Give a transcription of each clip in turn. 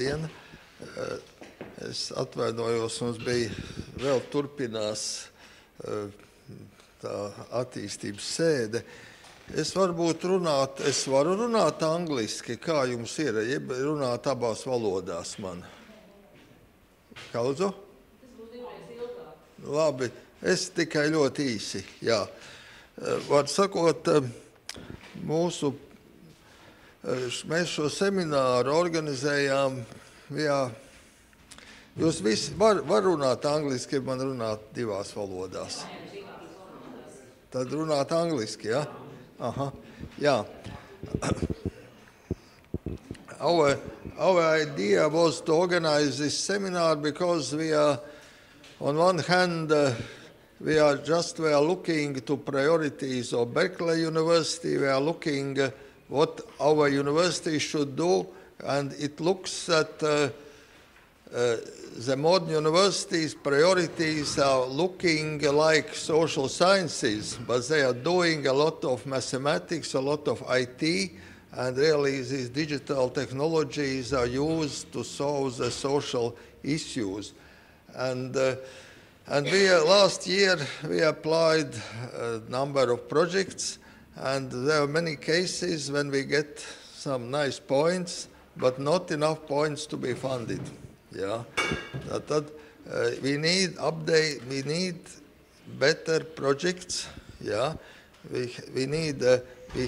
Labdien! Es atvainojos, mums bija vēl turpinās tā attīstības sēde. Es varu runāt angliski, kā jums ir, jeb runāt abās valodās man. Kā lūdzu? Tas būs divreiz ilgāk. Labi, es tikai ļoti īsi, jā. Var sakot, mēs šo semināru organizējām, jā. Jūs visi var runāt angliski, ja man runāt divās valodās. Tad runāt angliski, ja? Aha, jā. Our idea was to organize this seminar because we are, on one hand, we are looking to priorities of Berkeley University. We are looking what our university should do, and it looks at the modern universities' priorities are looking like social sciences, but they are doing a lot of mathematics, a lot of IT, and really these digital technologies are used to solve the social issues. And last year we applied a number of projects, and there are many cases when we get some nice points, but not enough points to be funded. Yeah, we need update. We need better projects. Yeah, we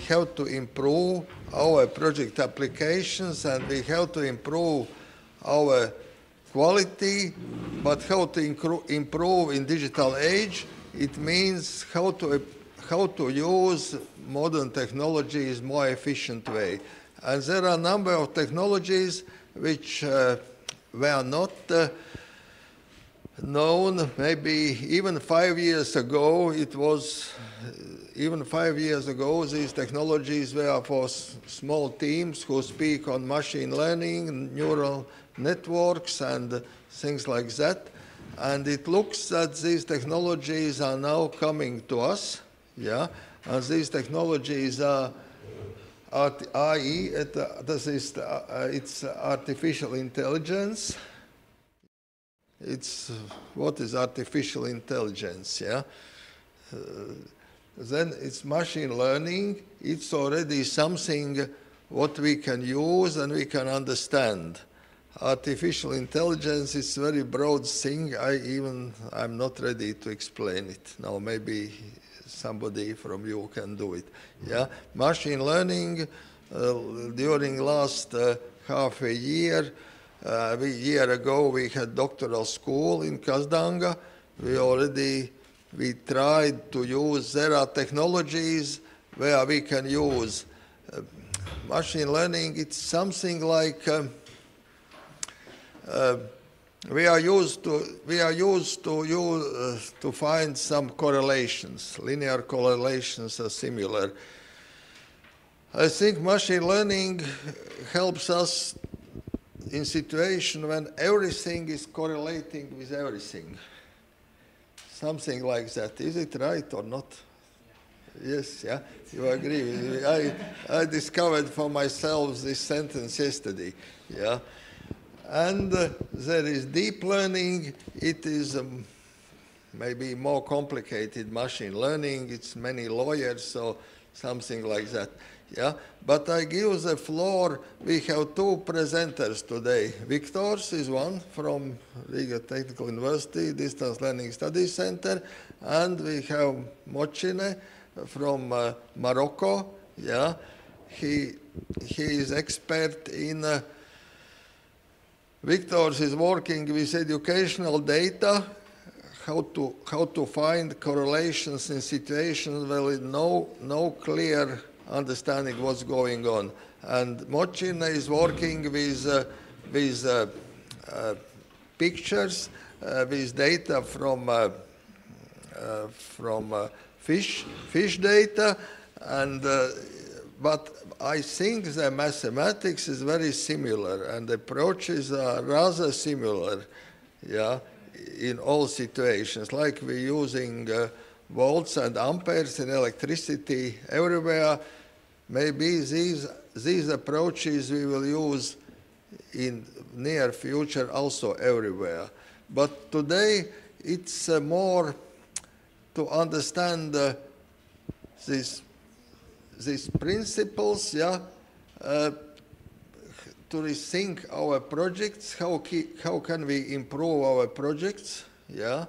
have to improve our project applications, and we have to improve our quality. But how to improve in digital age? It means how to use modern technologies more efficient way. And there are a number of technologies which were not known. Maybe even 5 years ago, these technologies were for small teams who speak on machine learning, neural networks, and things like that. And it looks that these technologies are now coming to us. Yeah, and these technologies are AI, it's artificial intelligence. What is artificial intelligence? Yeah. Then it's machine learning. It's already something what we can use and we can understand. Artificial intelligence is a very broad thing. I'm not ready to explain it now. Maybe somebody from you can do it. Yeah, machine learning. During last half a year ago, we had doctoral school in Kazdanga. We tried to use. There are technologies where we can use machine learning. It's something like we are used to find some correlations. Linear correlations are similar. I think machine learning helps us in situation when everything is correlating with everything. Something like that. Is it right or not? Yes, yeah, you agree with me. I discovered for myself this sentence yesterday. Yeah. And there is deep learning. It is maybe more complicated machine learning. It's many lawyers, so something like that. Yeah, but I give the floor. We have two presenters today. Viktors is one from Riga Technical University Distance Learning Studies Center, and we have Mochine from Morocco. Yeah, he is expert in. Viktors is working with educational data, how to find correlations in situations where there is no clear understanding what's going on. And Mochine is working with pictures, with data from fish data, and but I think the mathematics is very similar and the approaches are rather similar, yeah, in all situations. Like we're using volts and amperes in electricity everywhere. Maybe these approaches we will use in near future also everywhere. But today it's more to understand these principles, yeah, to rethink our projects, how can we improve our projects, yeah,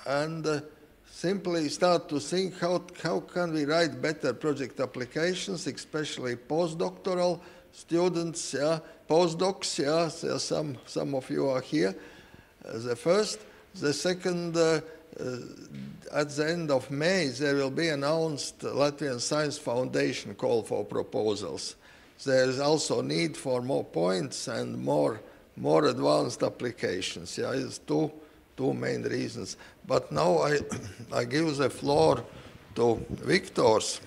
and simply start to think how can we write better project applications, especially postdoctoral students, yeah, postdocs, yeah, so some of you are here. The first. The second, at the end of May, there will be announced Latvian Science Foundation call for proposals. There is also need for more points and more advanced applications. Yeah, it's two main reasons. But now I give the floor to Viktors.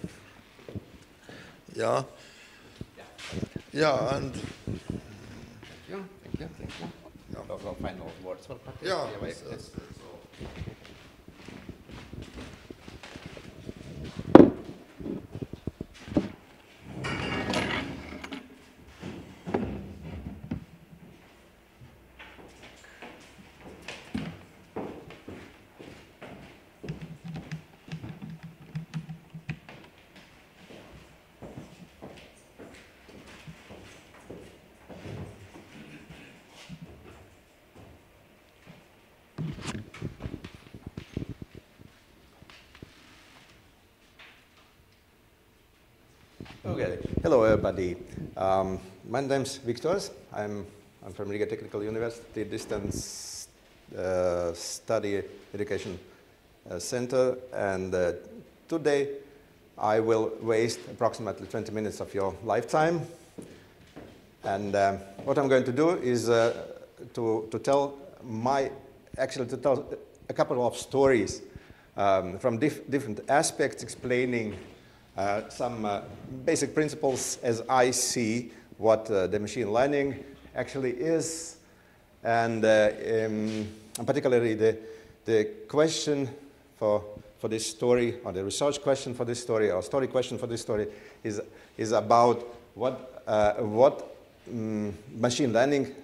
Yeah. Yeah, and Thank you. Yeah. Those final words for yeah. Okay. Hello, everybody. My name's Viktors. I'm from Riga Technical University Distance Study Education Center, and today I will waste approximately 20 minutes of your lifetime. And what I'm going to do is to tell a couple of stories from different aspects, explaining some basic principles as I see what the machine learning actually is, and particularly the question for this story, or the research question for this story, or story question for this story is about what machine learning,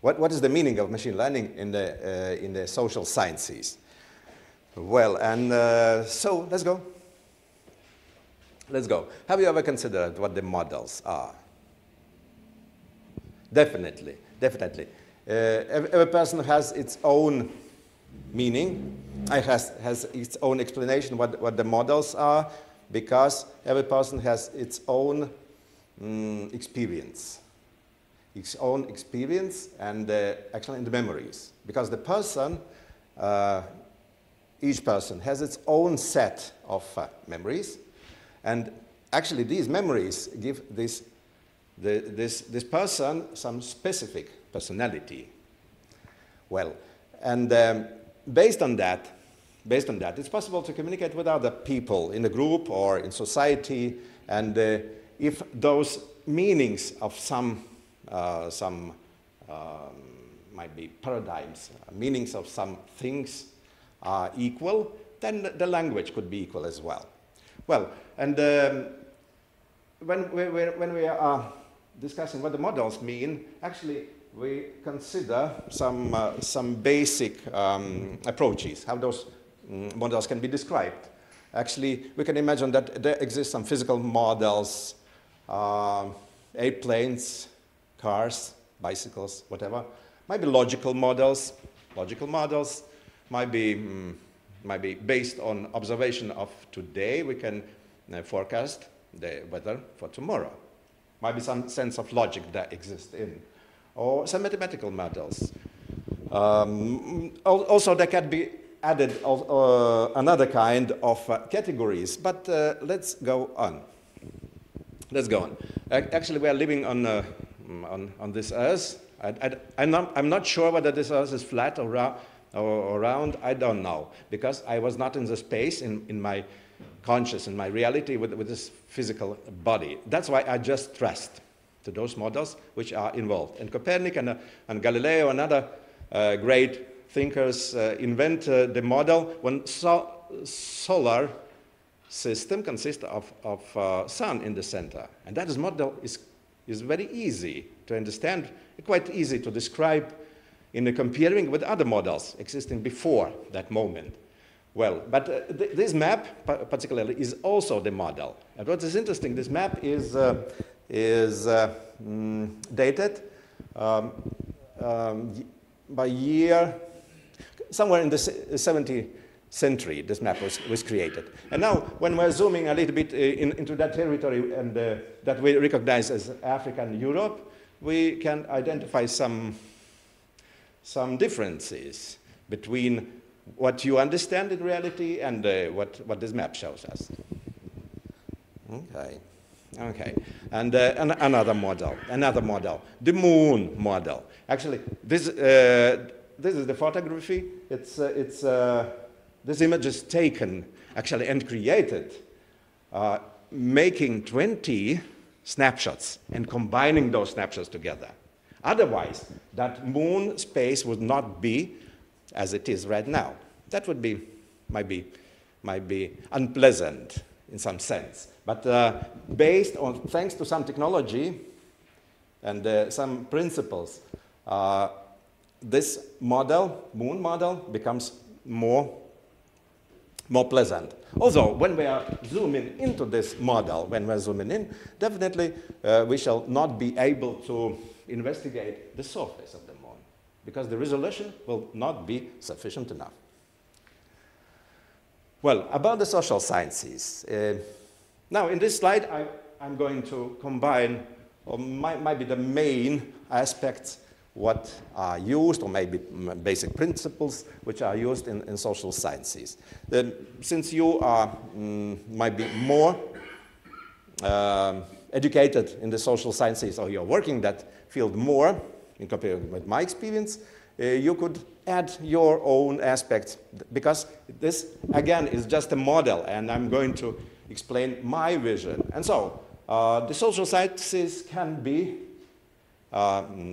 what is the meaning of machine learning in the social sciences. Well, and so let's go. Let's go. Have you ever considered what the models are? Definitely. Every person has its own meaning. It has its own explanation what the models are, because every person has its own experience. Its own experience and actually in the memories. Because the person, each person has its own set of memories. And actually, these memories give this person some specific personality. Well, and based on that, it's possible to communicate with other people in a group or in society. And if those meanings of some might be paradigms, meanings of some things are equal, then the language could be equal as well. Well, and when we are discussing what the models mean, actually we consider some basic approaches, how those models can be described. Actually, we can imagine that there exist some physical models, airplanes, cars, bicycles, whatever. Might be logical models. Logical models might be based on observation of today. We can forecast the weather for tomorrow. Might be some sense of logic that exists in. Or some mathematical models. Also, there can be added another kind of categories. But let's go on. Actually, we are living on this Earth. I'm not sure whether this Earth is flat or round. I don't know, because I was not in the space in my conscious, in my reality with this physical body. That's why I just trust to those models which are involved. And Copernicus and Galileo and other great thinkers invent the model when solar system consists of sun in the center. And that model is is very easy to understand, quite easy to describe in a comparing with other models existing before that moment. Well, but this map particularly is also the model. And what is interesting, this map is dated by year, somewhere in the 17th century, this map was created. And now, when we're zooming a little bit into that territory and that we recognize as Africa and Europe, we can identify some differences between what you understand in reality and what this map shows us. Okay. Okay, and another model, the moon model. Actually, this is the photography. This image is taken actually and created, making 20 snapshots and combining those snapshots together. Otherwise, that moon space would not be as it is right now. That would be might be unpleasant in some sense. But thanks to some technology and some principles, this model, moon model, becomes more pleasant. Also, when we are zooming into this model, definitely we shall not be able to investigate the surface of the moon, because the resolution will not be sufficient enough. Well, about the social sciences. Now, in this slide, I'm going to combine, or might be the main aspects what are used, or maybe basic principles which are used in social sciences. Then, since you are might be more educated in the social sciences, or you're working that field more in comparison with my experience, you could add your own aspects, because this, again, is just a model, and I'm going to explain my vision. And so, the social sciences can be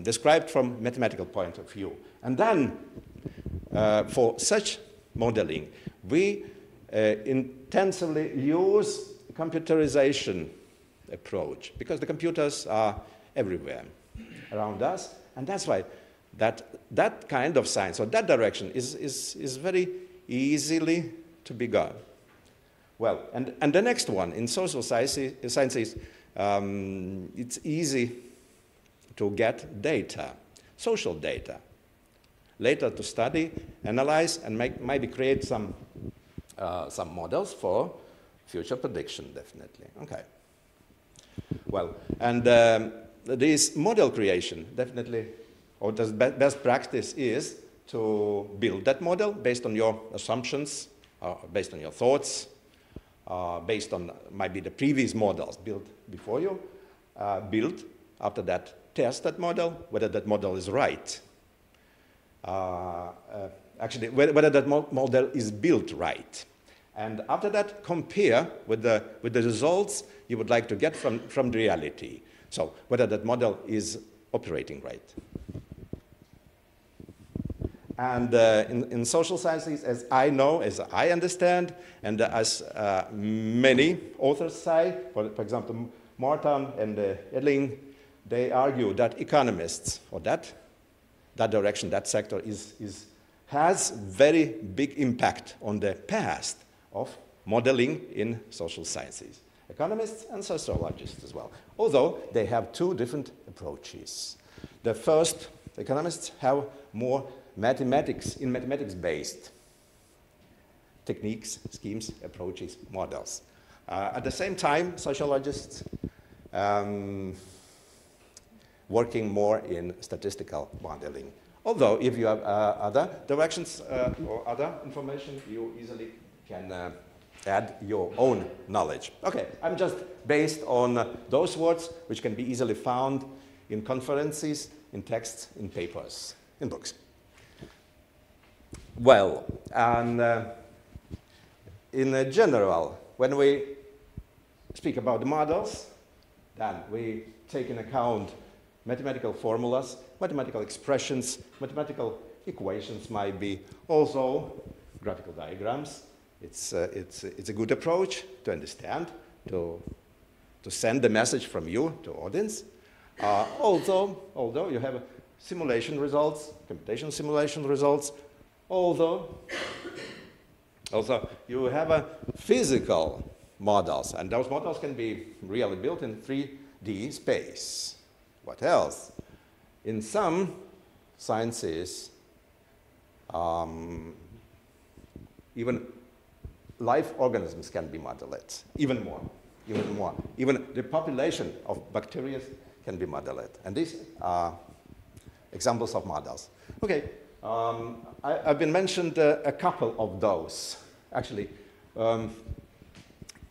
described from mathematical point of view. And then, for such modeling, we intensively use computerization approach, because the computers are everywhere around us, and that's why that kind of science, or that direction, is very easily to be gone. Well, and the next one, in social sciences, it's easy to get data, social data, later to study, analyze, and maybe create some models for future prediction, definitely. Okay. Well, and this model creation, definitely, or the best practice is to build that model based on your assumptions, based on your thoughts, based on maybe the previous models built before you, build, after that, test that model, whether that model is right. Actually, whether that model is built right. And after that, compare with the results you would like to get from the reality. So, whether that model is operating right. And in social sciences, as I know, as I understand, and as many authors say, for example, Martin and Edling, they argue that economists, or that direction, that sector, has very big impact on the past of modeling in social sciences. Economists and sociologists as well, although they have two different approaches. The first, economists have more mathematics-based techniques, schemes, approaches, models. At the same time, sociologists working more in statistical modeling. Although, if you have other directions or other information, you easily can add your own knowledge. Okay, I'm just based on those words which can be easily found in conferences, in texts, in papers, in books. Well, and in general, when we speak about the models, then we take into account mathematical formulas, mathematical expressions, mathematical equations might be, also graphical diagrams. It's a good approach to understand, to send the message from you to audience. Although you have simulation results, computation simulation results, also you have physical models, and those models can be really built in 3D space. What else? In some sciences, even live organisms can be modeled, even more. Even the population of bacteria can be modeled. And these are examples of models. Okay, I've been mentioned a couple of those. Actually,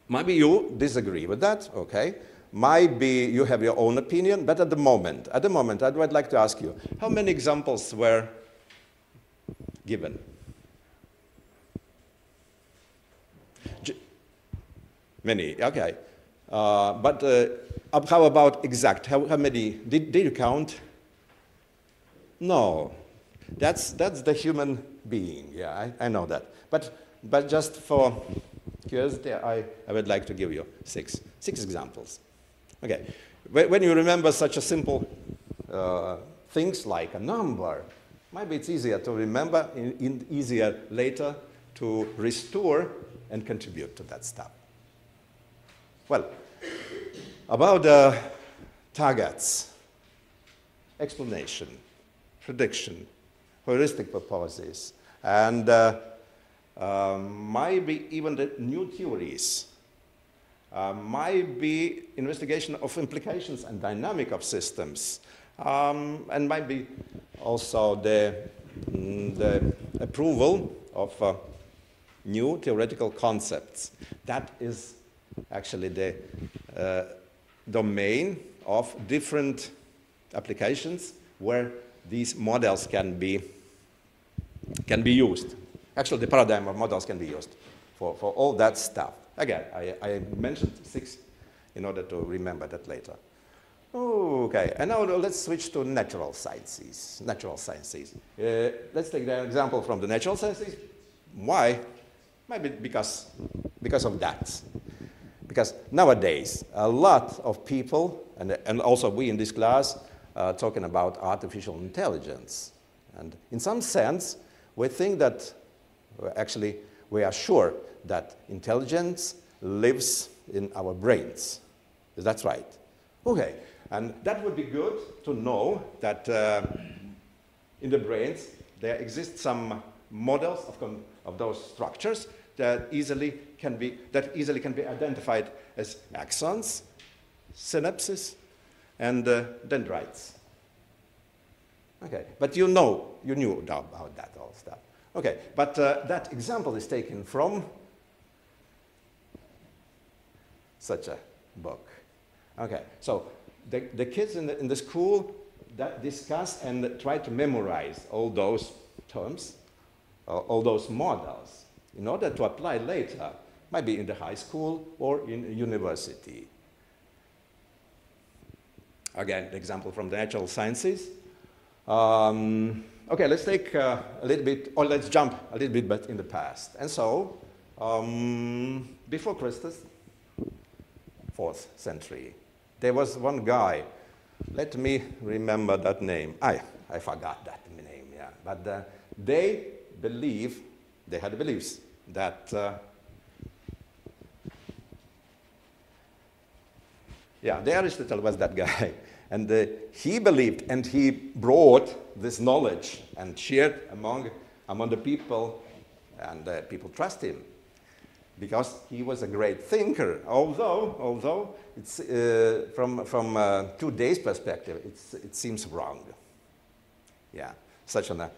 maybe you disagree with that, okay? Maybe you have your own opinion, but at the moment, I would like to ask you, how many examples were given? Many, okay. But how about exact? How many? Did you count? No. That's the human being, yeah, I know that. But just for curiosity, I would like to give you six examples. Okay, when you remember such a simple things like a number, maybe it's easier to remember, easier later to restore and contribute to that stuff. Well, about targets, explanation, prediction, heuristic purposes, and maybe even the new theories, might be investigation of implications and dynamic of systems, and might be also the approval of new theoretical concepts. That is actually the domain of different applications where these models can be used. Actually, the paradigm of models can be used for all that stuff. Again, I mentioned 6 in order to remember that later. Okay, and now let's switch to natural sciences. Let's take the example from the natural sciences. Why? Maybe because of that. Because nowadays, a lot of people, and also we in this class, are talking about artificial intelligence. And in some sense, we think that, actually, we are sure that intelligence lives in our brains. That's right. Okay, and that would be good to know that in the brains there exist some models of those structures that easily can be identified as axons, synapses, and dendrites. Okay, but you knew about that all stuff. Okay, but that example is taken from such a book. Okay, so the kids in the school that discuss and try to memorize all those terms, all those models, in order to apply later, maybe in the high school or in university. Again, the example from the natural sciences. Okay, let's take a little bit, or let's jump a little bit in the past. And so, before Christus, 4th century, there was one guy. Let me remember that name. I forgot that name, yeah. But they had beliefs that, yeah, Aristotle was that guy. And he believed, and he brought this knowledge and shared among the people, and people trust him because he was a great thinker. Although it's from today's perspective, it seems wrong. Yeah, such a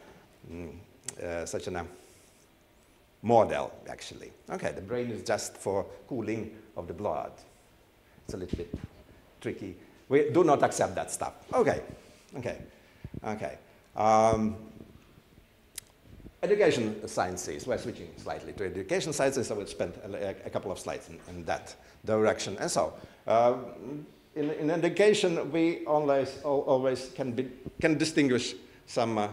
model actually. Okay, the brain is just for cooling of the blood. It's a little bit tricky. We do not accept that stuff. Okay. Education sciences. We're switching slightly to education sciences. I will spend a couple of slides in that direction. And so, in education, we always can distinguish some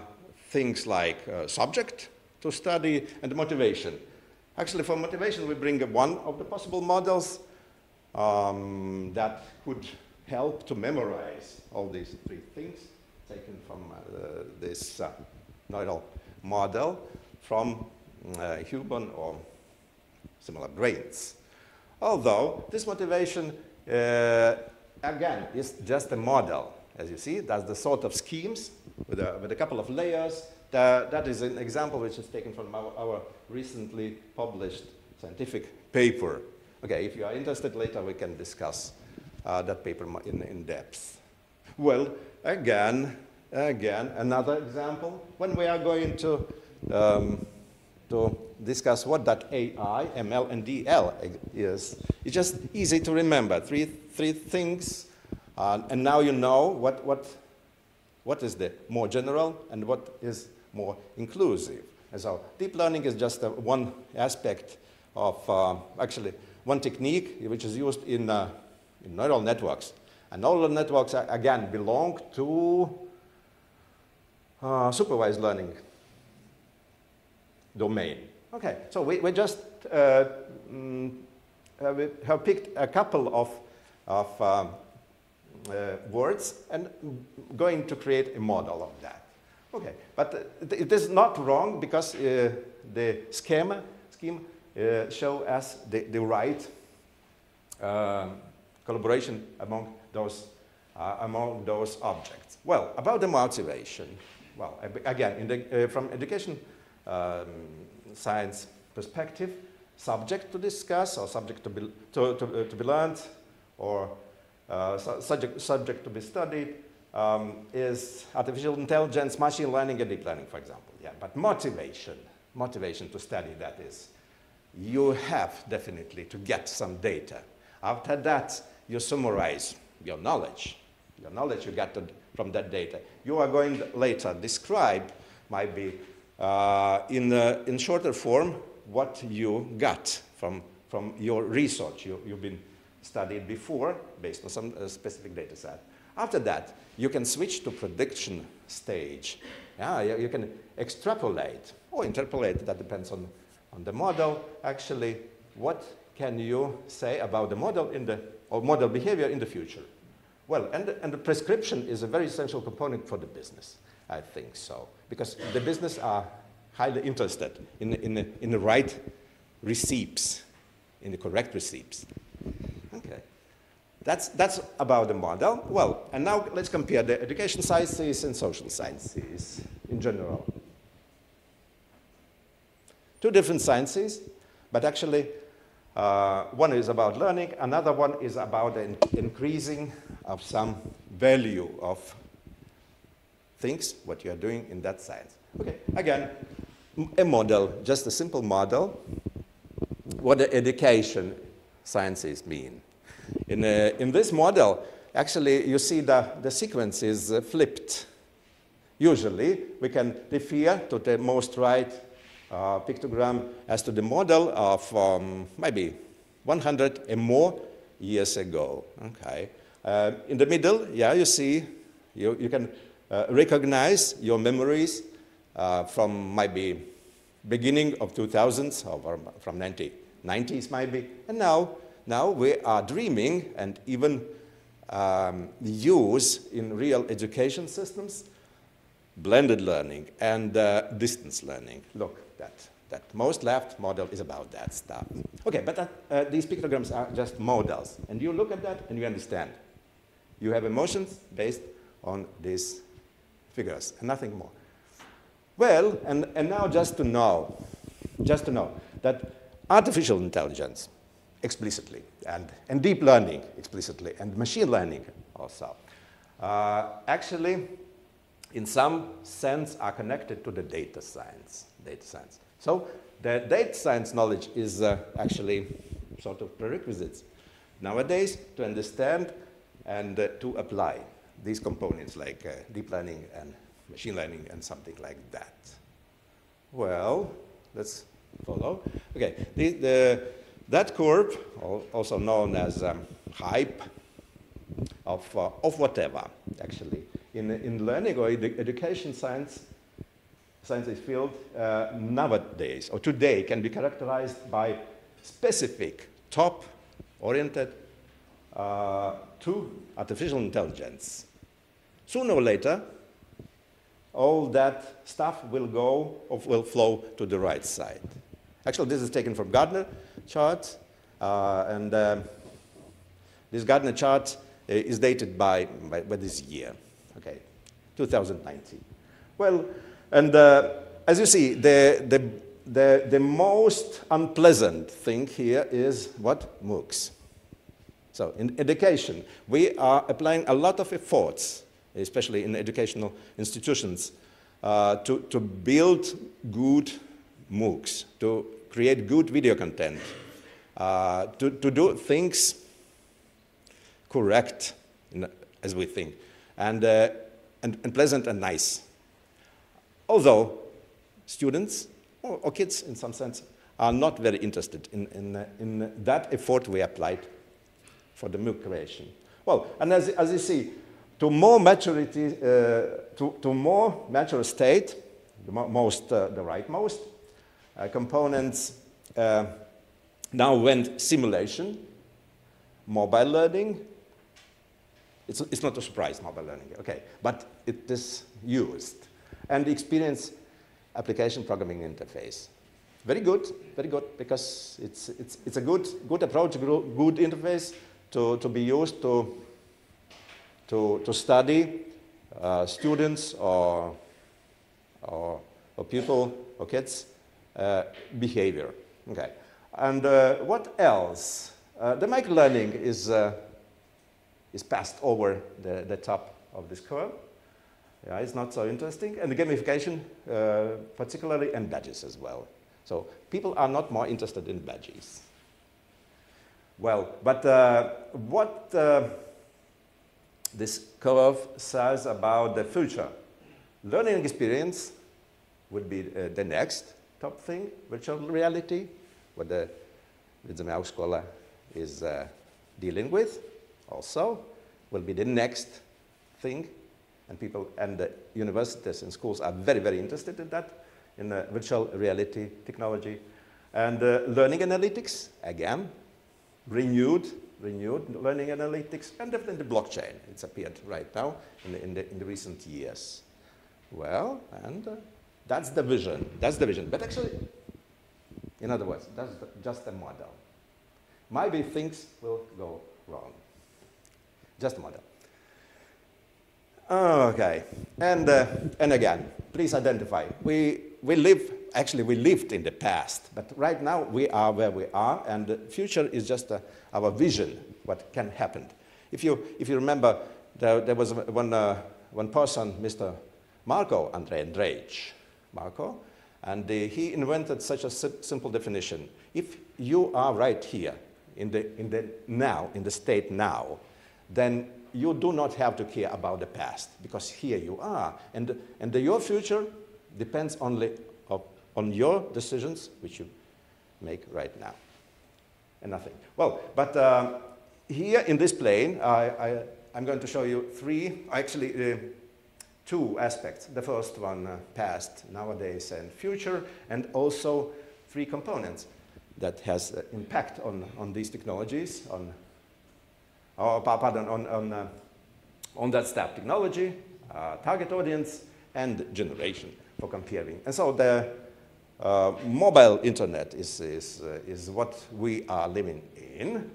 things like subject to study and motivation. Actually, for motivation, we bring one of the possible models that could help to memorize all these three things taken from this neural model from human or similar brains. Although this motivation, again, is just a model. As you see, that's the sort of schemes with a couple of layers. That is an example which is taken from our recently published scientific paper. Okay, if you are interested, later we can discuss that paper in depth. Well, again, another example. When we are going to discuss what that AI, ML, and DL is, it's just easy to remember. Three things, and now you know what is the more general and what is more inclusive. And so deep learning is just one aspect of, actually, one technique which is used in neural networks. And neural networks, again, belong to supervised learning domain. Okay, so we just have picked a couple of words and going to create a model of that. Okay, but it is not wrong because the scheme show us the right collaboration among those objects. Well, about the motivation. Well, again, from education science perspective, subject to discuss or subject to be learned or subject to be studied is artificial intelligence, machine learning, and deep learning, for example. Yeah, but motivation to study that is, you have definitely to get some data. After that, you summarize your knowledge you got from that data. You are going to later describe, might be in shorter form, what you got from your research you've been studied before based on some specific data set. After that, you can switch to prediction stage. Yeah, you can extrapolate or interpolate, that depends on the model. Actually, what can you say about the model or model behavior in the future? Well, and the prescription is a very essential component for the business, I think so, because the business are highly interested in the right receipts, in the correct receipts. Okay, that's about the model. Well, and now let's compare the education sciences and social sciences in general. Two different sciences, but actually one is about learning, another one is about the increasing of some value of things, what you are doing in that science. Okay, again, a model, just a simple model, what the education sciences mean. In this model, actually, you see the sequence is flipped. Usually, we can refer to the most right pictogram as to the model of maybe 100 and more years ago. Okay. In the middle, yeah, you see, you can recognize your memories from maybe beginning of 2000s or from 1990s maybe. And now we are dreaming and even use in real education systems blended learning and distance learning. Look, that most left model is about that stuff. Okay, but these pictograms are just models. And you look at that and you understand. You have emotions based on these figures and nothing more. Well, and now just to know that artificial intelligence explicitly and deep learning explicitly and machine learning also actually in some sense are connected to the data science. So the data science knowledge is actually sort of prerequisites nowadays to understand and to apply these components like deep learning and machine learning and something like that. Well, let's follow. Okay, that curve, also known as hype of whatever, actually, in learning or education sciences field nowadays or today can be characterized by specific top-oriented to artificial intelligence. Sooner or later, all that stuff will go or will flow to the right side. Actually, this is taken from Gardner chart, and this Gardner chart is dated by this year, okay, 2019. Well, and as you see, the most unpleasant thing here is what? MOOCs. So in education, we are applying a lot of efforts, especially in educational institutions, to build good MOOCs, to create good video content, to do things correct, as we think, and pleasant and nice. Although students, or kids in some sense, are not very interested in that effort we applied for the MOOC creation. Well, and as you see, to more maturity, to more mature state, the rightmost components now went simulation, mobile learning. It's not a surprise, mobile learning, okay, but it is used. And the experience application programming interface. Very good, because it's a good approach, good interface to be used to study students or people or kids behavior. Okay, and what else? The microlearning is passed over the top of this curve. Yeah, it's not so interesting, and the gamification, particularly, and badges as well. So people are not more interested in badges. Well, but what this curve says about the future learning experience would be the next top thing, virtual reality, what the Vidzemes is dealing with. Also, will be the next thing, and people and the universities and schools are very, very interested in that, in virtual reality technology. And learning analytics, again, renewed learning analytics, and definitely blockchain. It's appeared right now in the recent years. Well, and that's the vision. That's the vision. But actually, in other words, that's just a model. Maybe things will go wrong. Just a model. Okay, and again, please identify. We lived in the past, but right now we are where we are, and the future is just our vision, what can happen. If you remember, there was one person, Mr. Marko Andreevich Marko, and he invented such a simple definition. If you are right here in the state now, then you do not have to care about the past, because here you are, and your future depends only on your decisions, which you make right now, and nothing. Well, but here in this plane, I'm going to show you two aspects. The first one, past, nowadays, and future, and also three components that has impact on these technologies, on that step, technology, target audience, and generation for comparing. And so the mobile internet is what we are living in.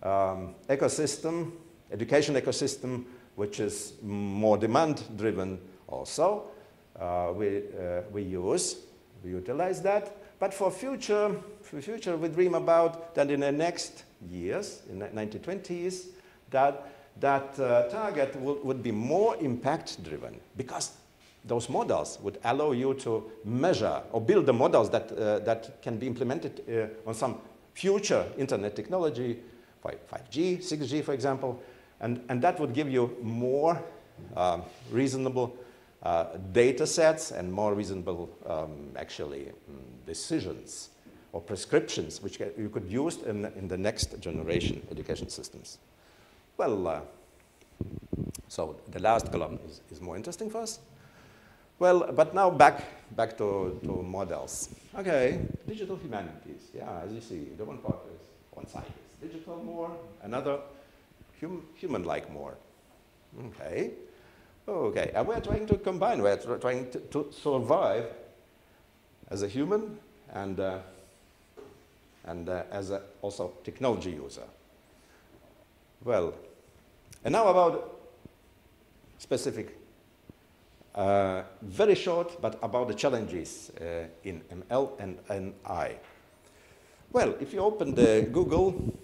Ecosystem, education ecosystem, which is more demand-driven also. We utilize that. But for future, we dream about that in the next years, in the 1920s, that target would be more impact-driven, because those models would allow you to measure or build the models that can be implemented on some future internet technology, 5G, 6G, for example, and that would give you more reasonable data sets and more reasonable, decisions or prescriptions which you could use in the next generation education systems. Well, so the last column is more interesting for us. Well, but now back to models. Okay, digital humanities. Yeah, as you see, the one part is one-sided. digital more, another human-like more. Okay. Okay, and we're trying to combine, we're trying to survive as a human and as a also technology user. Well, and now about specific, very short, but about the challenges in ML and I. Well, if you open the Google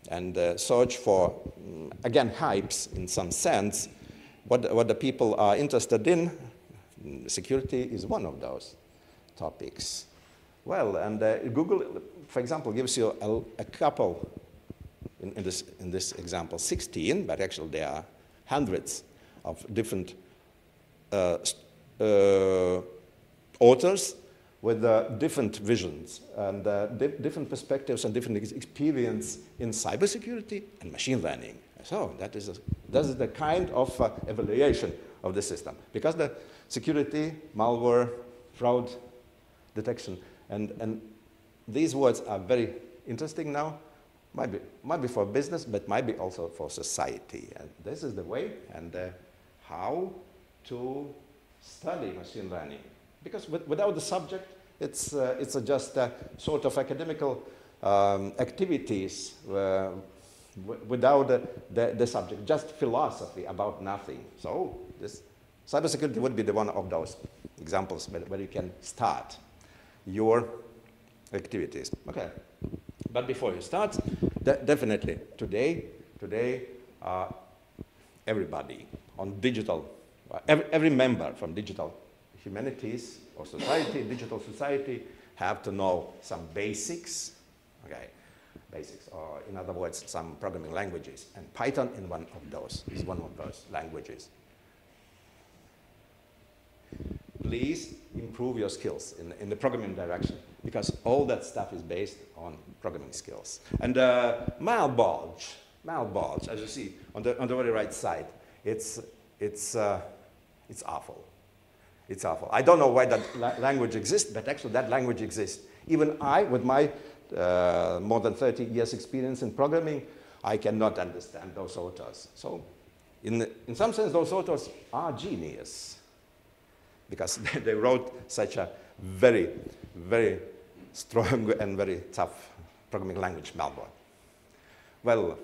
and search for, again, hypes in some sense, what the people are interested in, security is one of those topics. Well, and Google, for example, gives you a couple, in this example, 16, but actually there are hundreds of different authors with different visions and different perspectives and different experience in cybersecurity and machine learning. So that is the kind of evaluation of the system. Because the security, malware, fraud detection, and these words are very interesting now, might be for business, but might be also for society. And this is the way and how to study machine learning. Because without the subject, it's just a sort of academical activities without the subject, just philosophy about nothing. So this cybersecurity would be one of those examples where you can start your activities. Okay, but before you start, definitely today, everybody on digital, every member from digital humanities or society, digital society, have to know some basics, okay, basics, or in other words, some programming languages, and Python is one of those languages. Please improve your skills in the programming direction, because all that stuff is based on programming skills. And malbulge, as you see on the very right side, it's awful. It's awful. I don't know why that language exists, but actually that language exists. Even I, with my more than 30 years experience in programming, I cannot understand those authors. So in some sense, those authors are genius, because they wrote such a very, very strong and very tough programming language, malware. Well,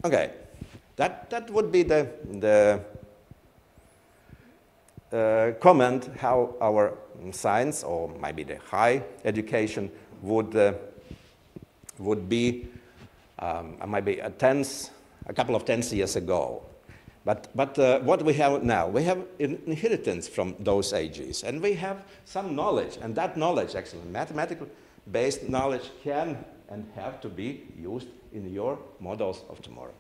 okay, that would be the comment how our science, or maybe the high education, would be maybe a couple of tens years ago. But what we have now, we have inheritance from those ages, and we have some knowledge, and that knowledge, actually mathematical-based knowledge, can and have to be used in your models of tomorrow.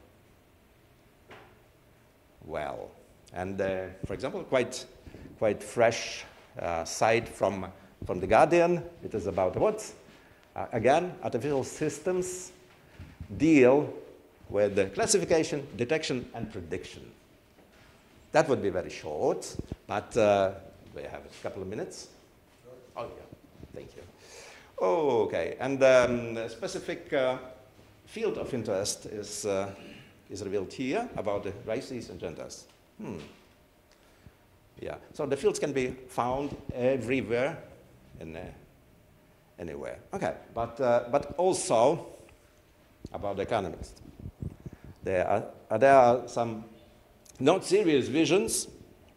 Well, and for example, quite fresh site from The Guardian. It is about what? Again, artificial systems deal with the classification, detection, and prediction. That would be very short, but we have a couple of minutes. Oh, yeah, thank you. Okay, and a specific field of interest is revealed here about the races and genders. Yeah, so the fields can be found everywhere and anywhere. Okay, but also about the economists. There are some not serious visions.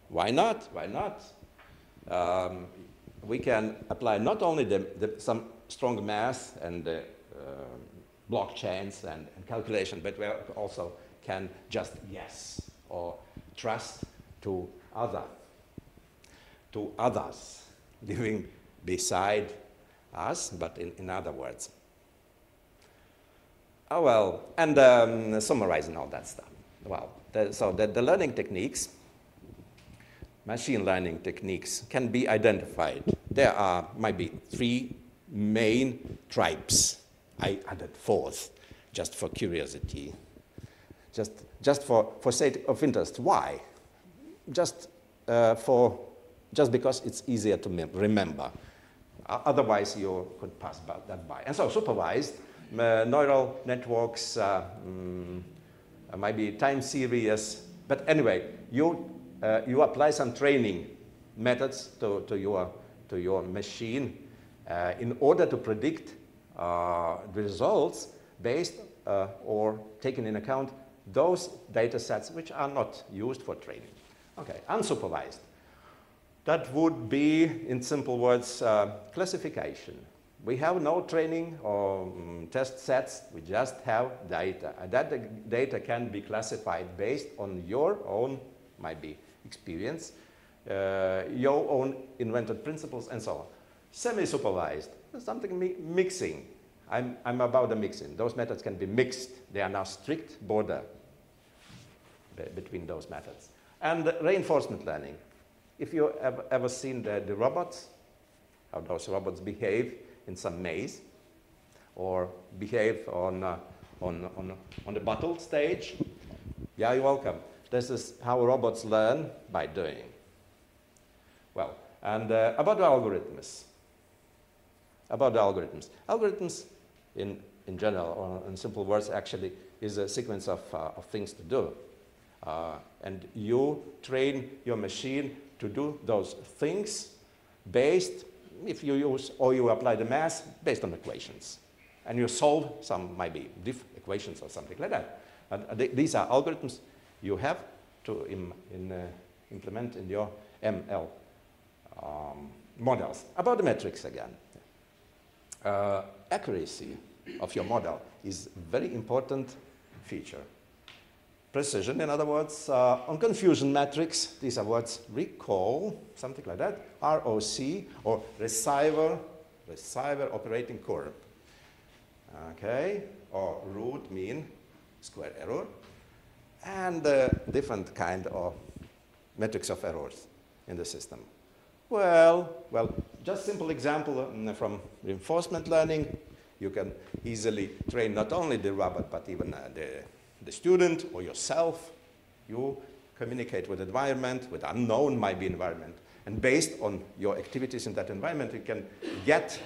Why not? Why not? We can apply not only some strong math and blockchains and calculation, but we also can just guess or trust to others living beside us, but in other words. Oh, well, and summarizing all that stuff. Well, so the learning techniques, machine learning techniques, can be identified. There are maybe 3 main types. I added 4th, just for curiosity, just for sake of interest. Why? Just because it's easier to remember. Otherwise, you could pass that by. And so supervised neural networks, maybe time series. But anyway, you apply some training methods to your machine in order to predict the results based or taking in account those data sets which are not used for training. Okay, unsupervised. That would be, in simple words, classification. We have no training or test sets, we just have data. And that data can be classified based on your own, might be, experience, your own invented principles, and so on. Semi-supervised, something mixing. I'm about the mixing. Those methods can be mixed. They are now strict border between those methods. And reinforcement learning. If you have ever seen the robots, how those robots behave in some maze, or behave on the battle stage, yeah, you're welcome. This is how robots learn by doing. Well, and about the algorithms. Algorithms, in general, or in simple words, actually, is a sequence of things to do. And you train your machine to do those things based, if you use or you apply the math, based on equations. And you solve some, maybe, diff equations or something like that. And these are algorithms you have to implement in your ML models. About the metrics again. Accuracy of your model is a very important feature. Precision, in other words, on confusion metrics, these are words recall, something like that, ROC, or receiver operating curve. Okay, or root mean square error, and different kind of metrics of errors in the system. Well, just simple example from reinforcement learning. You can easily train not only the robot, but even the student or yourself. You communicate with environment, with unknown might be environment. And based on your activities in that environment, you can get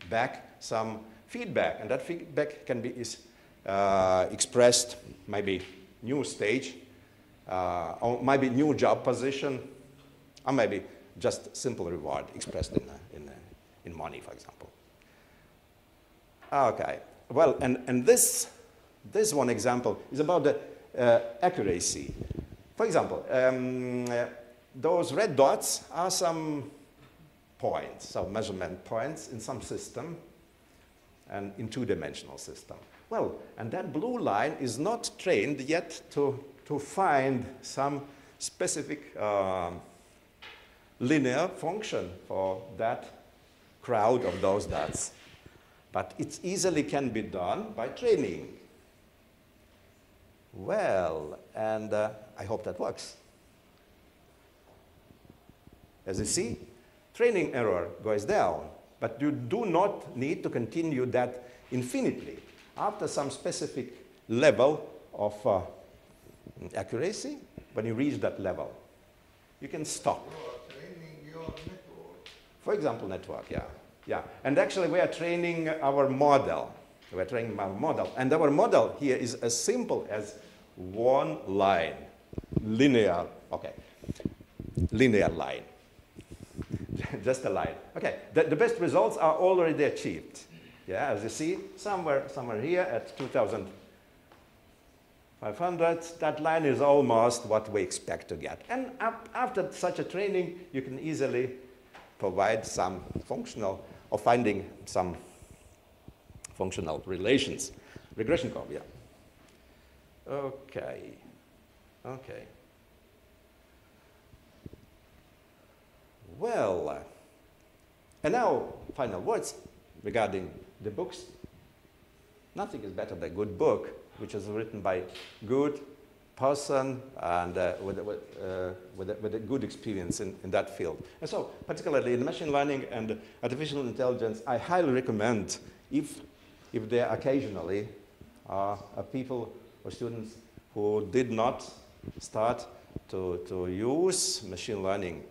back some feedback. And that feedback can be expressed, maybe new stage, or maybe new job position, or maybe just simple reward expressed in money, for example. Okay, well, and this one example is about the accuracy. For example, those red dots are some points, so measurement points in some system and in two-dimensional system. Well, and that blue line is not trained yet to find some specific linear function for that crowd of those dots. But it easily can be done by training. Well, and I hope that works. As you see, training error goes down, but you do not need to continue that infinitely. After some specific level of accuracy, when you reach that level, you can stop. You are training your network. For example, network, yeah. Yeah, and actually we are training our model. We are training our model, and our model here is as simple as one line, linear, okay, linear line, just a line. Okay, the best results are already achieved. Yeah, as you see, somewhere here at 2,500, that line is almost what we expect to get. And after such a training, you can easily provide some functional, or finding some functional relations. Regression curve, yeah. Okay. Well, and now final words regarding the books. Nothing is better than a good book, which is written by good person and with a good experience in that field. And so, particularly in machine learning and artificial intelligence, I highly recommend, if there occasionally are people or students who did not start to use machine learning,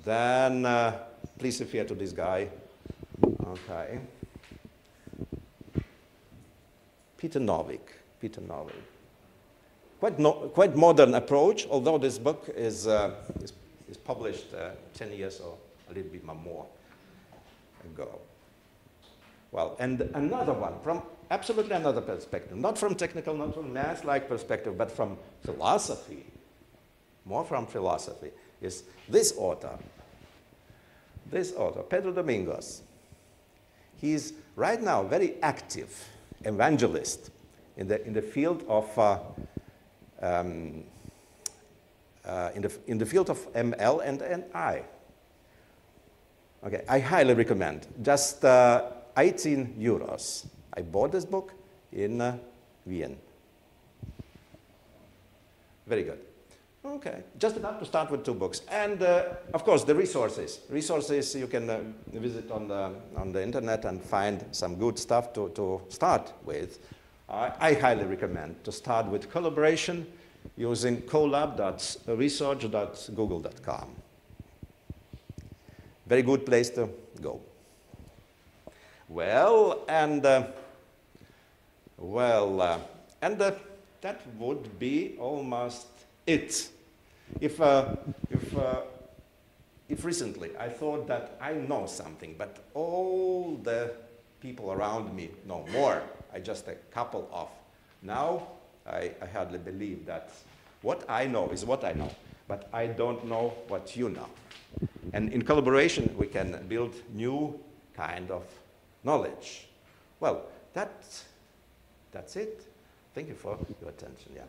then please refer to this guy. Okay. Peter Novick. Quite modern approach, although this book is published 10 years or a little bit more ago. Well, and another one from absolutely another perspective, not from technical, not from math-like perspective, but from philosophy, more from philosophy, is this author, Pedro Domingos. He's right now very active evangelist in the field of in the field of ML and I. Okay, I highly recommend. Just 18 euros. I bought this book in Vienna. Very good. Okay, just enough to start with 2 books. And of course, the resources. Resources you can visit on the internet and find some good stuff to start with. I highly recommend to start with collaboration using colab.research.google.com. Very good place to go. Well, and that would be almost it. If recently I thought that I know something, but all the people around me know more, I just a couple of. Now I hardly believe that what I know is what I know, but I don't know what you know. And in collaboration, we can build new kind of knowledge. Well, that's it. Thank you for your attention. Yeah.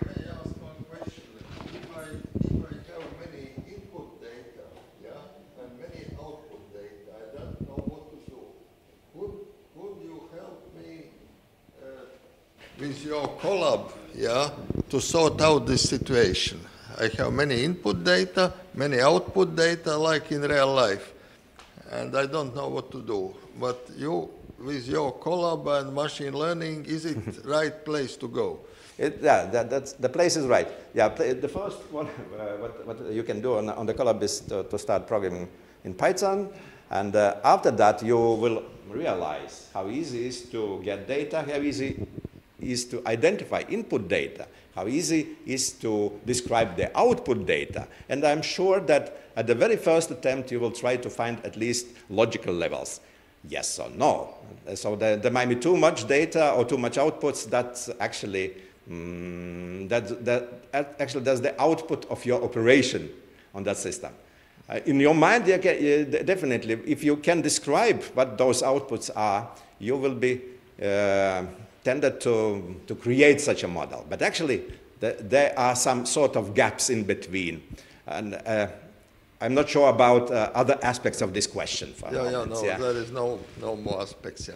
May I ask one question? If I have many input data, yeah, and many output data, I don't know what to do. Would you help me with your collab, yeah, to sort out this situation? I have many input data, many output data, like in real life, and I don't know what to do. But you, with your collab and machine learning, is it right place to go? That's the place is right. Yeah, the first one, what you can do on the collab is to start programming in Python, and after that you will realize how easy it is to get data, how easy it is to identify input data, how easy it is to describe the output data. And I'm sure that at the very first attempt you will try to find at least logical levels. Yes or no. So there might be too much data or too much outputs. That's actually that's the output of your operation on that system. In your mind, definitely, if you can describe what those outputs are, you will be tended to create such a model. But actually, there are some sort of gaps in between. And I'm not sure about other aspects of this question. There is no more aspects. Yeah.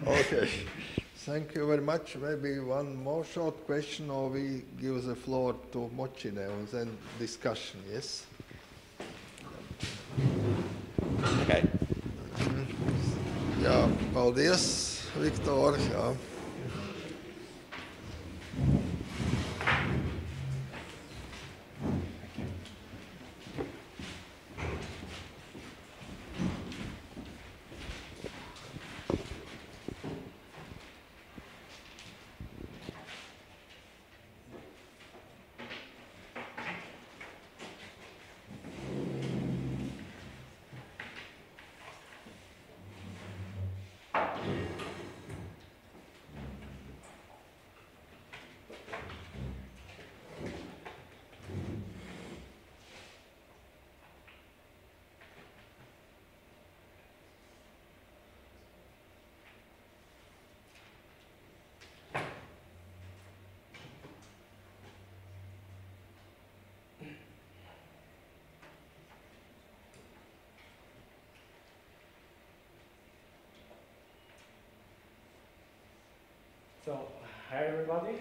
Okay. Thank you very much. Maybe one more short question, or we give the floor to Mochine and then discussion. Yes. Okay. Jā, paldies, Viktor. Jā. So, hi everybody.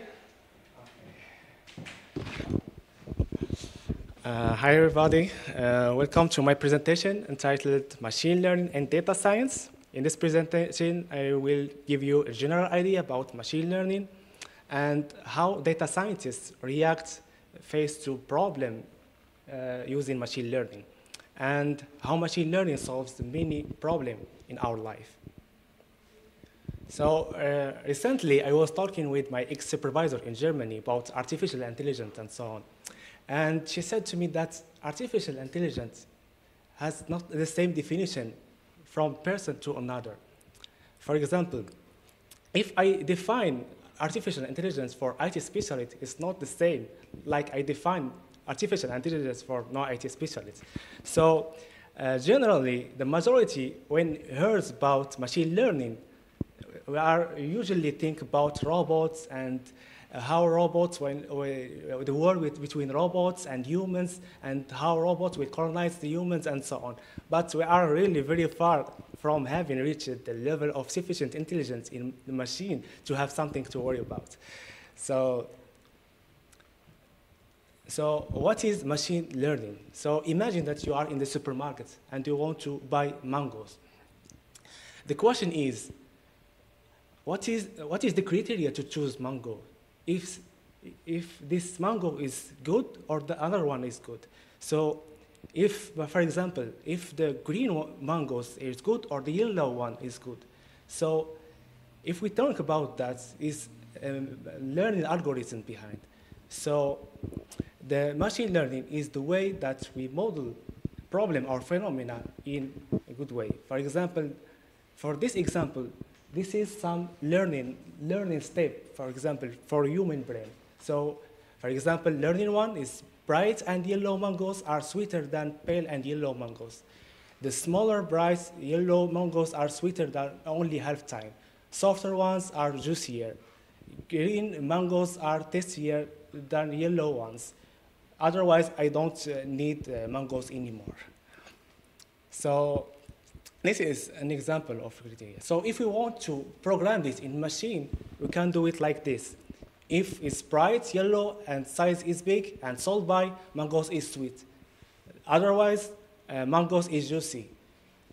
Hi everybody. Welcome to my presentation entitled Machine Learning and Data Science. In this presentation, I will give you a general idea about machine learning and how data scientists react faced to problem using machine learning. and how machine learning solves many problems in our life. So recently, I was talking with my ex-supervisor in Germany about artificial intelligence and so on. And she said to me that artificial intelligence has not the same definition from person to another. For example, if I define artificial intelligence for IT specialists, it's not the same like I define artificial intelligence for non-IT specialists. So generally, the majority, when hears about machine learning, we are usually think about robots and how robots, the war between robots and humans, and how robots will colonize the humans and so on. But we are really very far from having reached the level of sufficient intelligence in the machine to have something to worry about. So what is machine learning? So imagine that you are in the supermarket and you want to buy mangoes. The question is, what is the criteria to choose mango? If this mango is good or the other one is good. So if, for example, if the green mangoes is good or the yellow one is good. So if we talk about that, is learning algorithm behind. So the machine learning is the way that we model problem or phenomena in a good way. For example, for this example, this is some learning step, for example, for human brain. So, for example, learning one is bright and yellow mangoes are sweeter than pale and yellow mangoes. The smaller bright yellow mangoes are sweeter than only half time. Softer ones are juicier. Green mangoes are tastier than yellow ones. Otherwise, I don't need mangoes anymore. So this is an example of criteria. So if we want to program this in machine, we can do it like this. If it's bright yellow and size is big and sold by, mangoes is sweet. Otherwise, mangoes is juicy.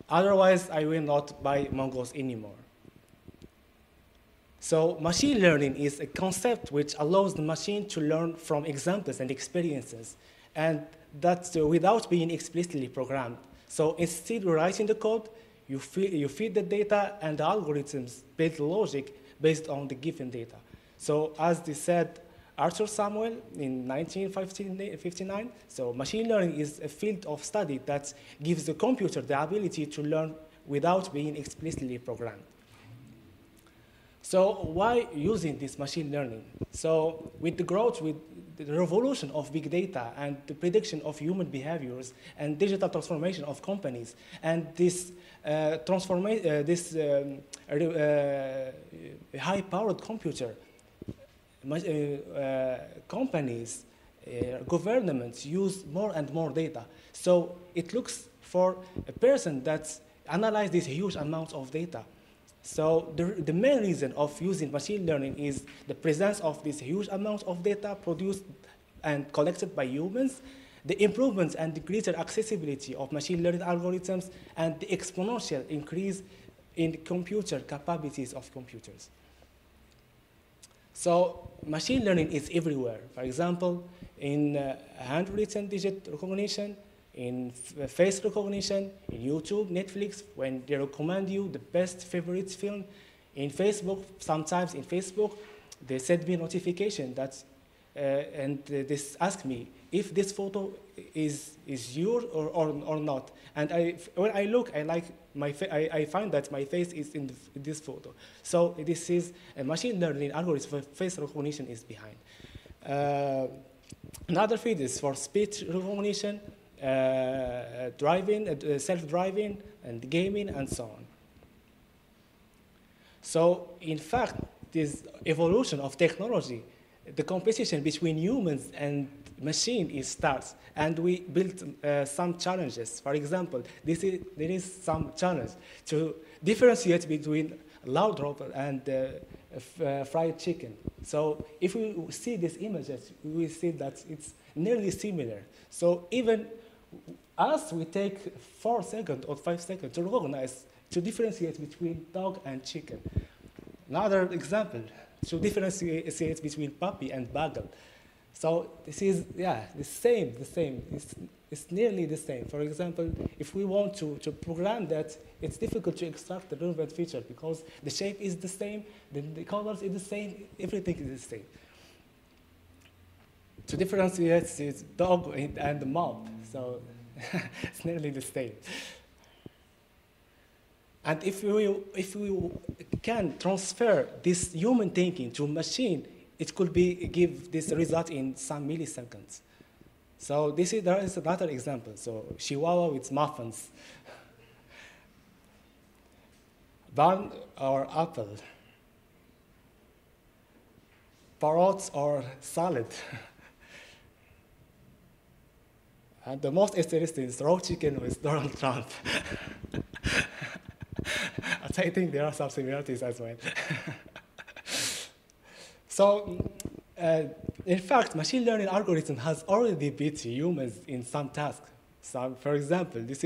Otherwise, I will not buy mangoes anymore. So machine learning is a concept which allows the machine to learn from examples and experiences, and that's without being explicitly programmed. So instead of writing the code, you feed the data, and the algorithms build logic based on the given data. So as they said, Arthur Samuel in 1959, so machine learning is a field of study that gives the computer the ability to learn without being explicitly programmed. So why using this machine learning? So with the growth, with the revolution of big data and the prediction of human behaviors and digital transformation of companies, and this high-powered computer, companies, governments use more and more data. So it looks for a person that analyzes this huge amount of data. So the main reason of using machine learning is the presence of this huge amount of data produced and collected by humans, the improvements and the greater accessibility of machine learning algorithms, and the exponential increase in computer capabilities of computers. So machine learning is everywhere. For example, in handwritten digit recognition, in face recognition, in YouTube, Netflix, when they recommend you the best favorite film, in Facebook, sometimes in Facebook, they send me notification that, and they ask me if this photo is yours or not. And when I look, I find that my face is in this photo. So this is a machine learning algorithm for face recognition is behind. Another field is for speech recognition, driving, self-driving, and gaming, and so on. So, in fact, this evolution of technology, the competition between humans and machine starts, and we built some challenges. For example, there is some challenge to differentiate between loud robot and fried chicken. So, if we see these images, we will see that it's nearly similar. So, even us, we take 4 seconds or 5 seconds to recognize, to differentiate between dog and chicken. Another example, to differentiate between puppy and bagel. So this is, yeah, the same. It's nearly the same. For example, if we want to program that, it's difficult to extract the relevant feature because the shape is the same, the colors is the same, everything is the same. To differentiate is dog and the mob, so it's nearly the same. And if we can transfer this human thinking to machine, it could give this result in some milliseconds. So there is another example. So Chihuahua with muffins, bun or apple, parrots or salad. And the most interesting is raw chicken with Donald Trump. I think there are some similarities as well. So, in fact, machine learning algorithm has already beat humans in some tasks. For example, this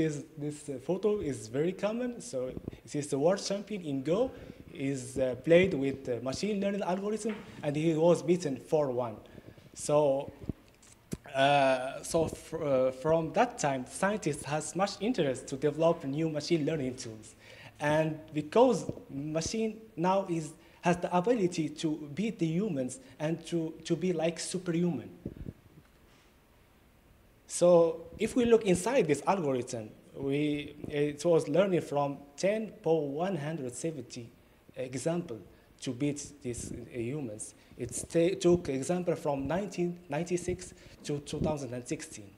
photo is very common. So this is the world champion in Go. Is played with machine learning algorithm, and he was beaten 4-1. So, from that time, scientists has much interest to develop new machine learning tools. And because machine now has the ability to beat the humans and to be like superhuman. So if we look inside this algorithm, it was learning from 10^170 example to beat these humans. It took example from 1996 to 2016.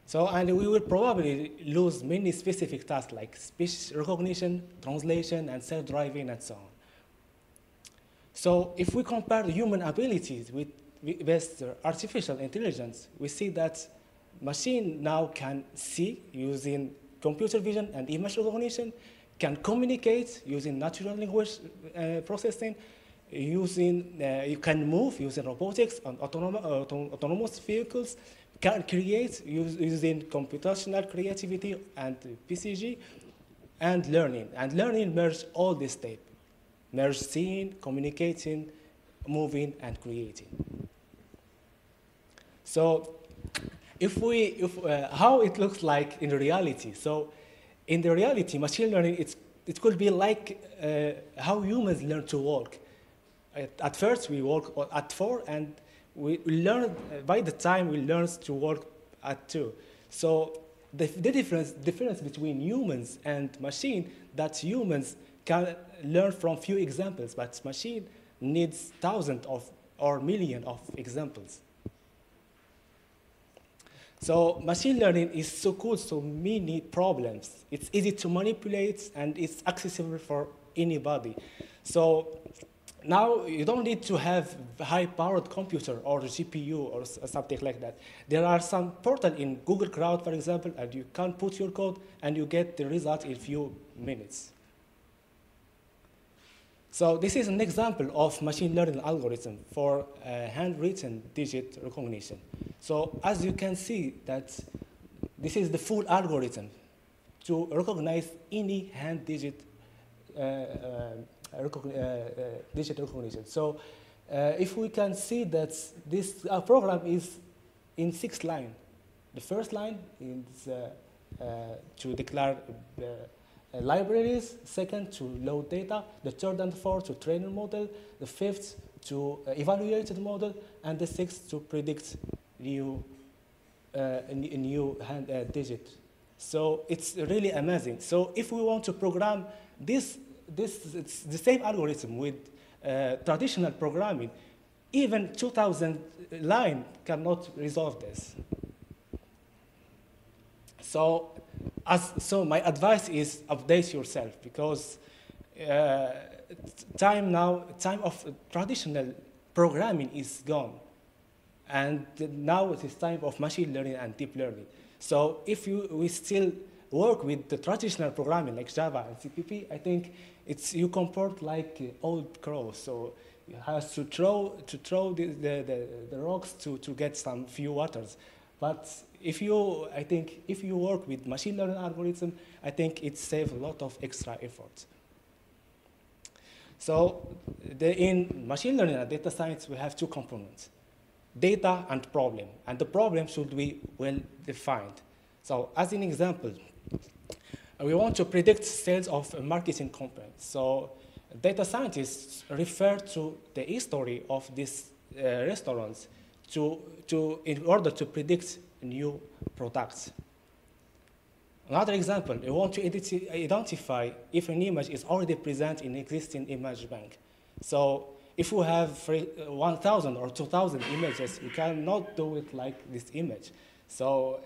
So, and we will probably lose many specific tasks like speech recognition, translation, and self-driving, and so on. So if we compare the human abilities with artificial intelligence, we see that machine now can see using computer vision and image recognition, can communicate using natural language processing, you can move using robotics and autonomous vehicles, can create using computational creativity and PCG, and learning. And learning merges all this type. Merge seeing, communicating, moving, and creating. So how it looks like in reality. So in the reality, machine learning, it could be like how humans learn to walk. At first, we walk at 4, and we learn, by the time we learn to walk at 2. So the difference between humans and machine, that humans can learn from few examples, but machine needs thousands or millions of examples. So machine learning is so cool, so many problems. It's easy to manipulate, and it's accessible for anybody. So now you don't need to have a high-powered computer or GPU or something like that. There are some portals in Google Cloud, for example, and you can put your code, and you get the result in a few minutes. So this is an example of machine learning algorithm for handwritten digit recognition. So as you can see, that this is the full algorithm to recognize any hand digit digit recognition. So if we can see that this program is in 6 lines. The first line is to declare libraries, second to load data, the third and fourth to train a model, the fifth to evaluate the model, and the sixth to predict a new hand digit. So it's really amazing. So if we want to program it's the same algorithm with traditional programming, even 2,000 lines cannot resolve this. So my advice is update yourself, because time of traditional programming is gone. And now it is time of machine learning and deep learning. So if we still work with the traditional programming like Java and CPP, I think you comport like old crows. So you have to throw the rocks to get some few waters. But if you work with machine learning algorithm, I think it saves a lot of extra effort. So in machine learning and data science, we have 2 components. data and problem, and the problem should be well defined. So as an example, we want to predict sales of a marketing company. So data scientists refer to the history of these restaurants in order to predict new products. Another example, we want to identify if an image is already present in existing image bank. So if we have 1,000 or 2,000 images, we cannot do it like this image. So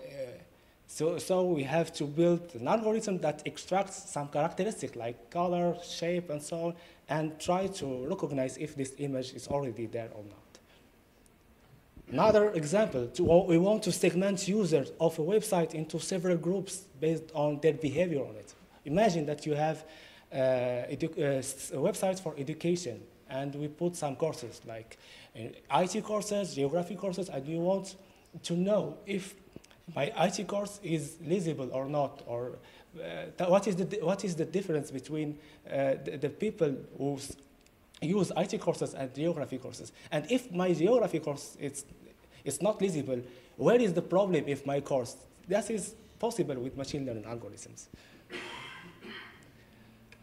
we have to build an algorithm that extracts some characteristics like color, shape, and so on, and try to recognize if this image is already there or not. Another example, we want to segment users of a website into several groups based on their behavior on it. Imagine that you have websites for education, and we put some courses like IT courses, geography courses, and you want to know if my IT course is legible or not, or what is the difference between the people who use IT courses and geography courses. And if my geography course it's not legible, where is the problem if my course? That is possible with machine learning algorithms.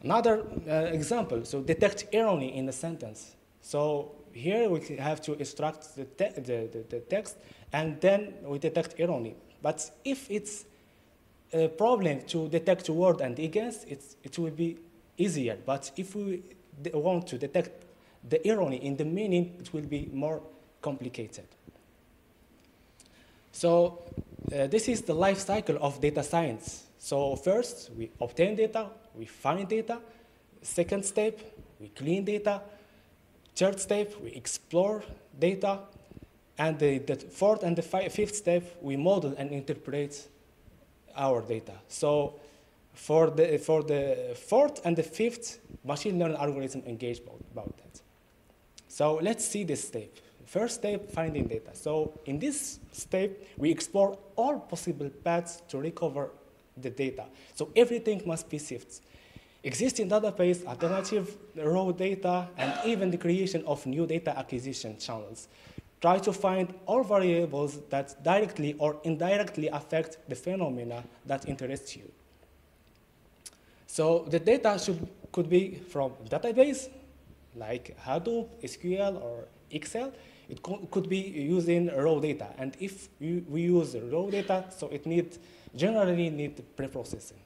Another example, so detect irony in a sentence. So here we have to extract the text, and then we detect irony. But if it's a problem to detect word and against, it will be easier. But if we want to detect the irony in the meaning, it will be more complicated. So this is the life cycle of data science. So first, we obtain data, we find data. Second step, we clean data. Third step, we explore data. And the fourth and the fifth step, we model and interpret our data. So for the fourth and the fifth, machine learning algorithm engage about that. So let's see this step. First step, finding data. So in this step, we explore all possible paths to recover the data. So everything must be sifted. Existing database, alternative raw data, and even the creation of new data acquisition channels. Try to find all variables that directly or indirectly affect the phenomena that interest you. So the data could be from database, like Hadoop, SQL, or Excel. It could be using raw data. And if we use raw data, so it generally need pre-processing.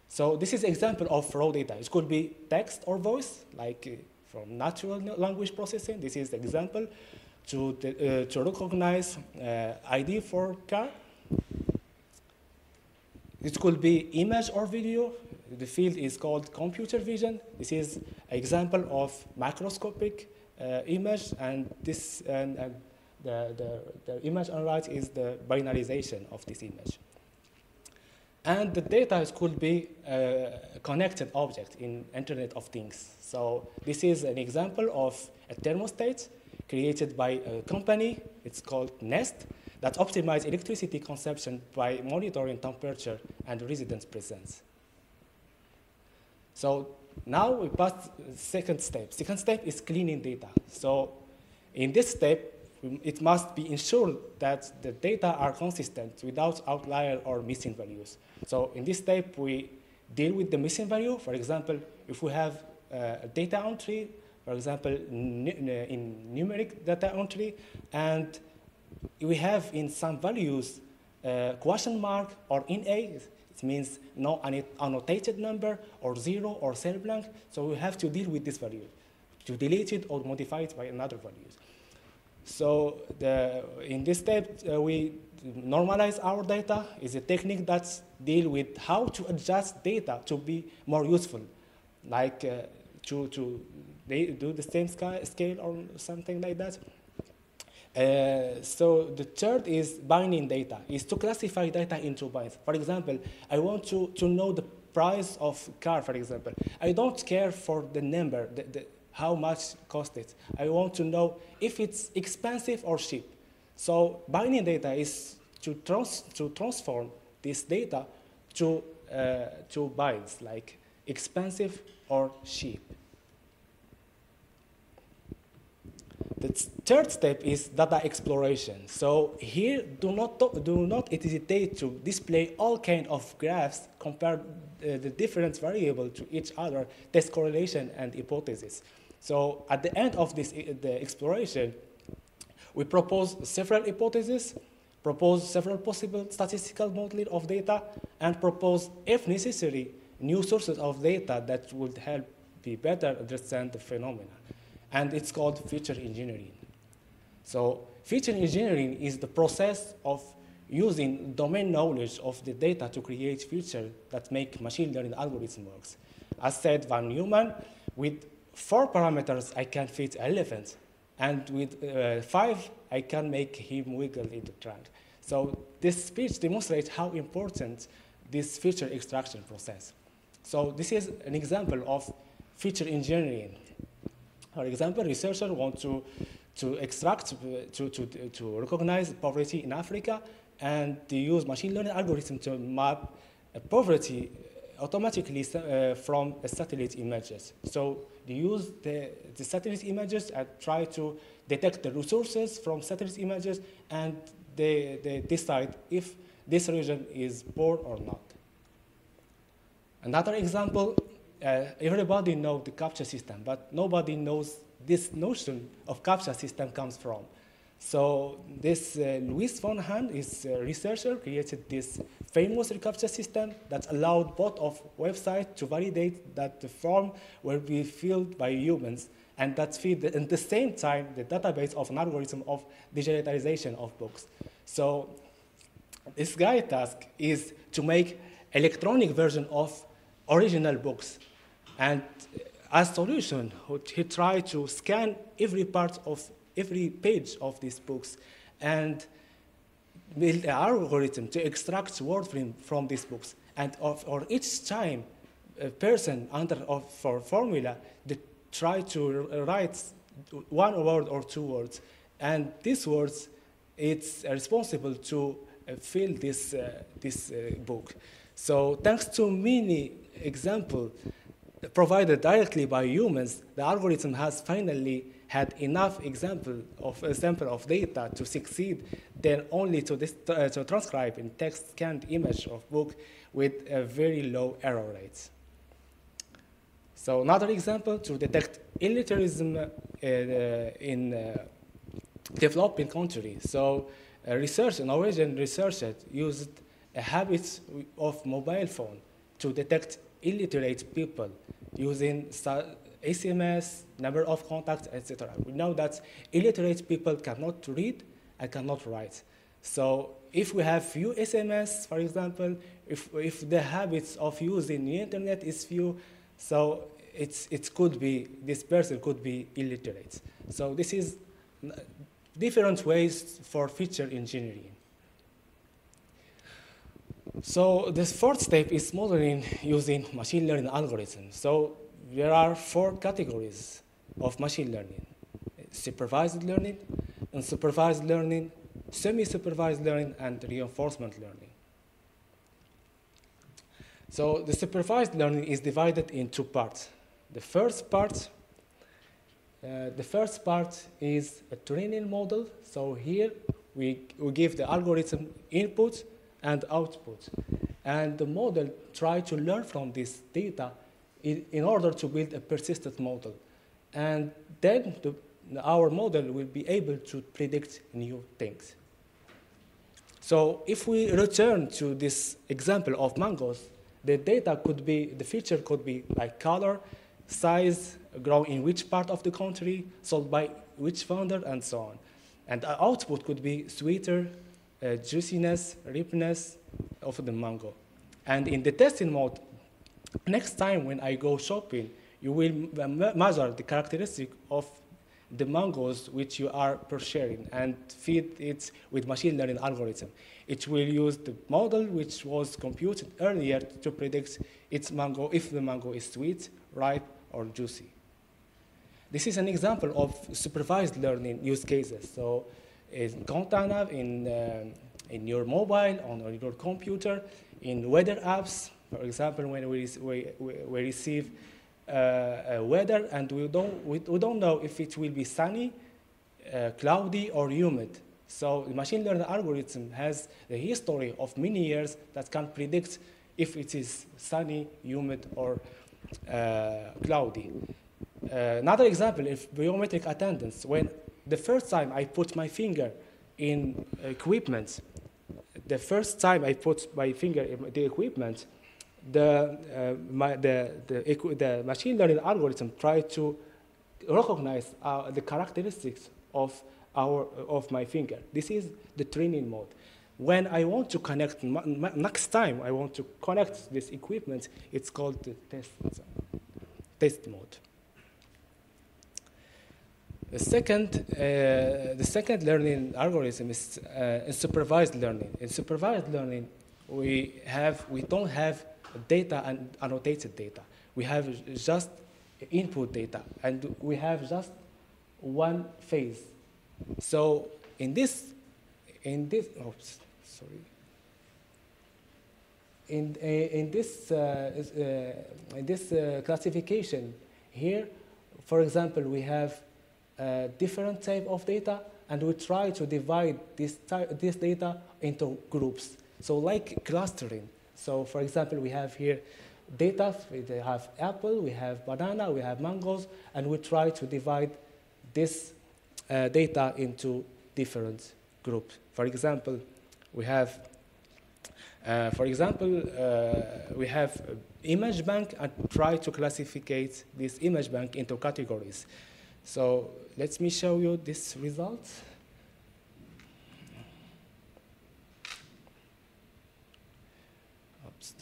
So this is an example of raw data. It could be text or voice, like from natural language processing. This is the example to recognize ID for car. It could be image or video. The field is called computer vision. This is an example of macroscopic image, and the image on right is the binarization of this image. And the data could be a connected object in Internet of Things. So this is an example of a thermostat created by a company. It's called Nest, that optimizes electricity consumption by monitoring temperature and residence presence. So now we pass the second step. Second step is cleaning data. So in this step, it must be ensured that the data are consistent without outlier or missing values. So in this step, we deal with the missing value. For example, if we have a data entry, for example, in numeric data entry, and we have in some values question mark or in A, it means no annotated number or 0 or cell blank. So we have to deal with this value, to delete it or modify it by another value. So in this step, we normalize our data. It's a technique that deals with how to adjust data to be more useful, like to do the same scale or something like that. So the third is binding data, is to classify data into binds. For example, I want to know the price of car, for example. I don't care for the number, how much cost it. I want to know if it's expensive or cheap. So binding data is to transform this data to binds, like expensive or cheap. The third step is data exploration. So here, do not hesitate to display all kinds of graphs, compare the different variables to each other, test correlation and hypothesis. So at the end of the exploration, we propose several hypotheses, propose several possible statistical modeling of data, and propose, if necessary, new sources of data that would help be better understand the phenomena. And it's called feature engineering. So feature engineering is the process of using domain knowledge of the data to create features that make machine learning algorithm works. As said Van Neumann, with 4 parameters, I can fit an elephant. And with 5, I can make him wiggle in the trunk. So this speech demonstrates how important this feature extraction process. So this is an example of feature engineering. For example, researchers want to extract, to recognize poverty in Africa, and they use machine learning algorithm to map poverty automatically from satellite images. So they use the satellite images and try to detect the resources from satellite images, and they decide if this region is poor or not. Another example, everybody knows the CAPTCHA system, but nobody knows this notion of CAPTCHA system comes from. So this Louis von Hahn is a researcher, created this famous CAPTCHA system that allowed both of websites to validate that the form will be filled by humans, and that feed at the same time the database of an algorithm of digitalization of books. So this guy's task is to make electronic version of original books. And as solution, he tried to scan every part of every page of these books and build an algorithm to extract word from these books. And for each time a person for formula, they try to write 1 word or 2 words. And these words, it's responsible to fill this book. So thanks to many examples provided directly by humans, the algorithm has finally had enough sample of data to succeed, then only to transcribe in text scanned image of book with a very low error rates. So another example, to detect illiteracy in developing countries. So Norwegian researchers used a habit of mobile phone to detect illiterate people using SMS, number of contacts, etc. We know that illiterate people cannot read and cannot write. So if we have few SMS, for example, if the habits of using the internet is few, so it could be, this person could be illiterate. So this is different ways for feature engineering. So the 4th step is modeling using machine learning algorithms. So there are 4 categories of machine learning: supervised learning, unsupervised learning, semi-supervised learning, and reinforcement learning. So the supervised learning is divided in 2 parts. The first part is a training model. So here we give the algorithm input and output. And the model tries to learn from this data in order to build a persistent model. And then our model will be able to predict new things. So if we return to this example of mangoes, the data could be, the feature could be like color, size, grow in which part of the country, sold by which founder, and so on. And the output could be sweeter, juiciness, ripeness of the mango. And in the testing mode, next time when I go shopping, you will measure the characteristic of the mangoes which you are purchasing and feed it with machine learning algorithm. It will use the model which was computed earlier to predict its mango, if the mango is sweet, ripe, or juicy. This is an example of supervised learning use cases. So in Container, in your mobile, on your computer, in weather apps, for example, when we receive weather and we don't know if it will be sunny cloudy or humid. So the machine learning algorithm has a history of many years that can predict if it is sunny, humid, or cloudy. Another example is biometric attendance. When the first time I put my finger in equipment, the first time I put my finger in the equipment, the machine learning algorithm tried to recognize the characteristics of my finger. This is the training mode. When I want to connect, next time I want to connect this equipment, it's called the test mode. The second learning algorithm is supervised learning. In supervised learning, we don't have data and annotated data. We have just input data, and we have just one phase. So in this classification here, for example, we have different type of data, and we try to divide this data into groups. So like clustering. So for example, we have here data, we have apple, we have banana, we have mangoes, and we try to divide this data into different groups. For example, we have image bank and try to classify this image bank into categories. So let me show you this result. Oops.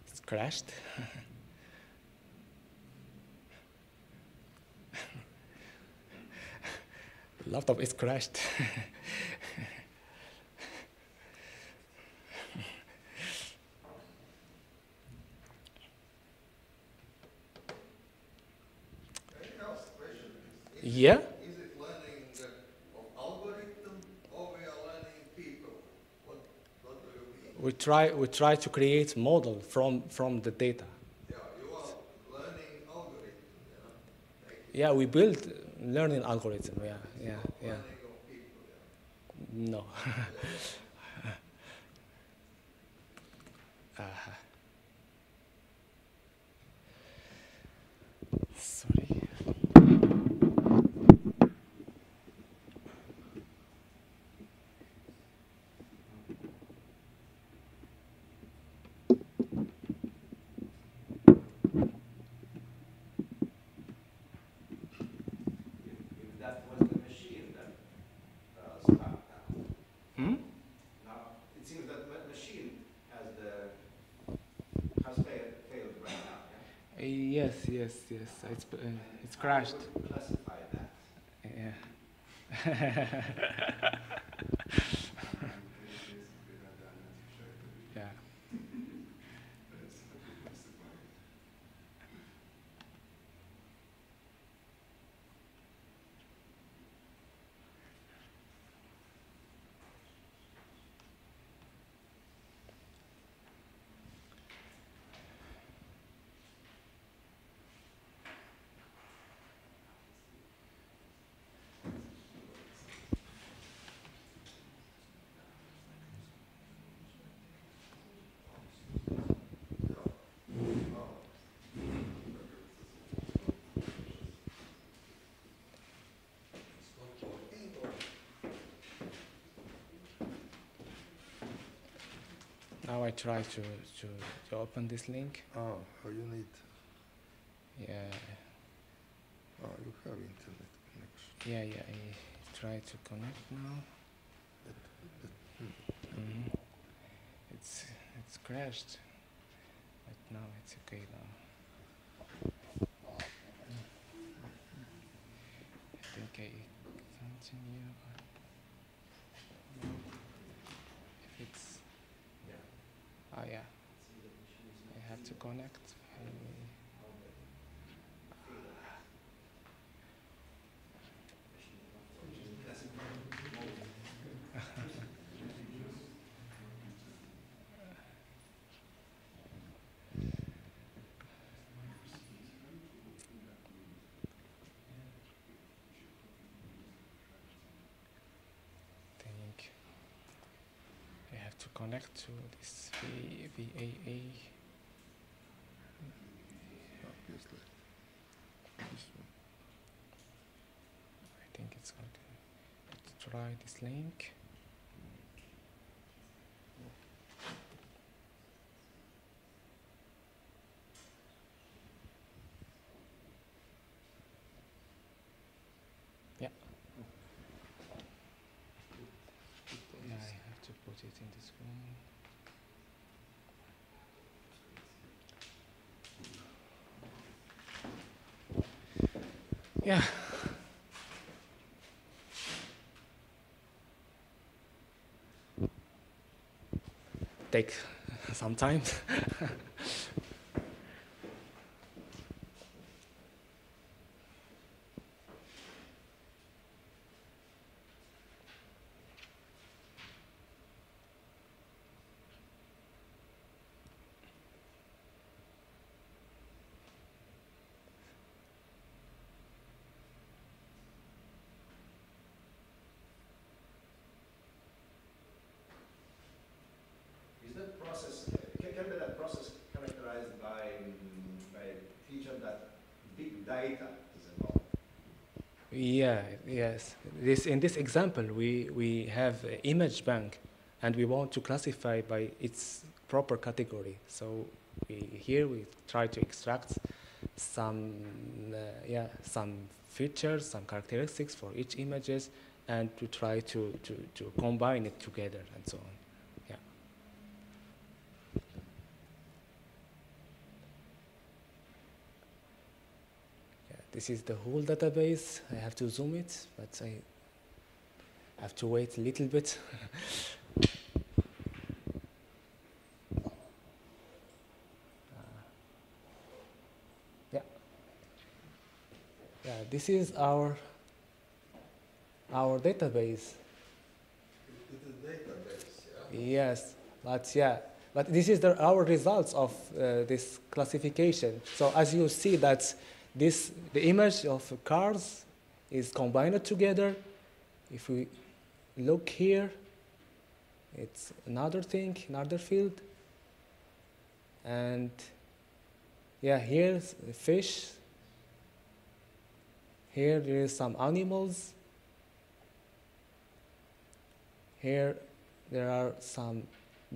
It's crashed. Laptop is crashed. Yeah. Is it learning of algorithm, or we are learning people? What do you mean? We try to create model from the data. Yeah, you are learning algorithm, Yeah, we build learning algorithm. Yeah. Learning of people, No. Sorry. That was the machine that stopped now. Now it seems that machine has failed right now. Yeah? Yes. It's crashed. How would you classify that? Yeah. Yeah. Now I try to open this link. Oh, you need. Yeah. Oh, you have internet connection. Yeah. I try to connect now. It's crashed, but now it's okay now. I think I continue. If it's oh yeah, I have to connect. connect to this VAA. Obviously. This one. I think it's going to let's try this link. Yeah. Yeah, I have to put it in this room. Yeah. Take some time. Is that process, can be that process characterized by a feature that big data is involved? Yeah, yes. In this example, we have an image bank, and we want to classify by its proper category. So here we try to extract some some features, some characteristics for each images, and to try to combine it together and so on. Yeah. This is the whole database. I have to zoom it, but I have to wait a little bit. Yeah. Yeah, this is our database. It is database, yeah? Yes, but this is our results of this classification. So as you see that the image of cars is combined together. If we look here, it's another thing, another field. And yeah, here's a fish. Here there is some animals. Here there are some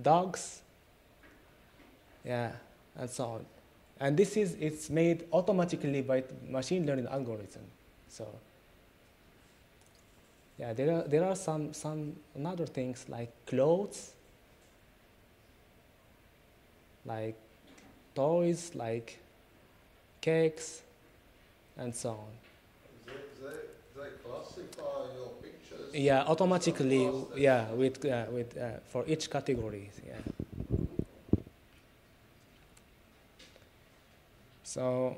dogs. Yeah, and so on. And it's made automatically by machine learning algorithm. So yeah, there are some other things like clothes, like toys, like cakes, and so on. They classify your pictures? Yeah, automatically. Yeah, with for each category. Yeah. So,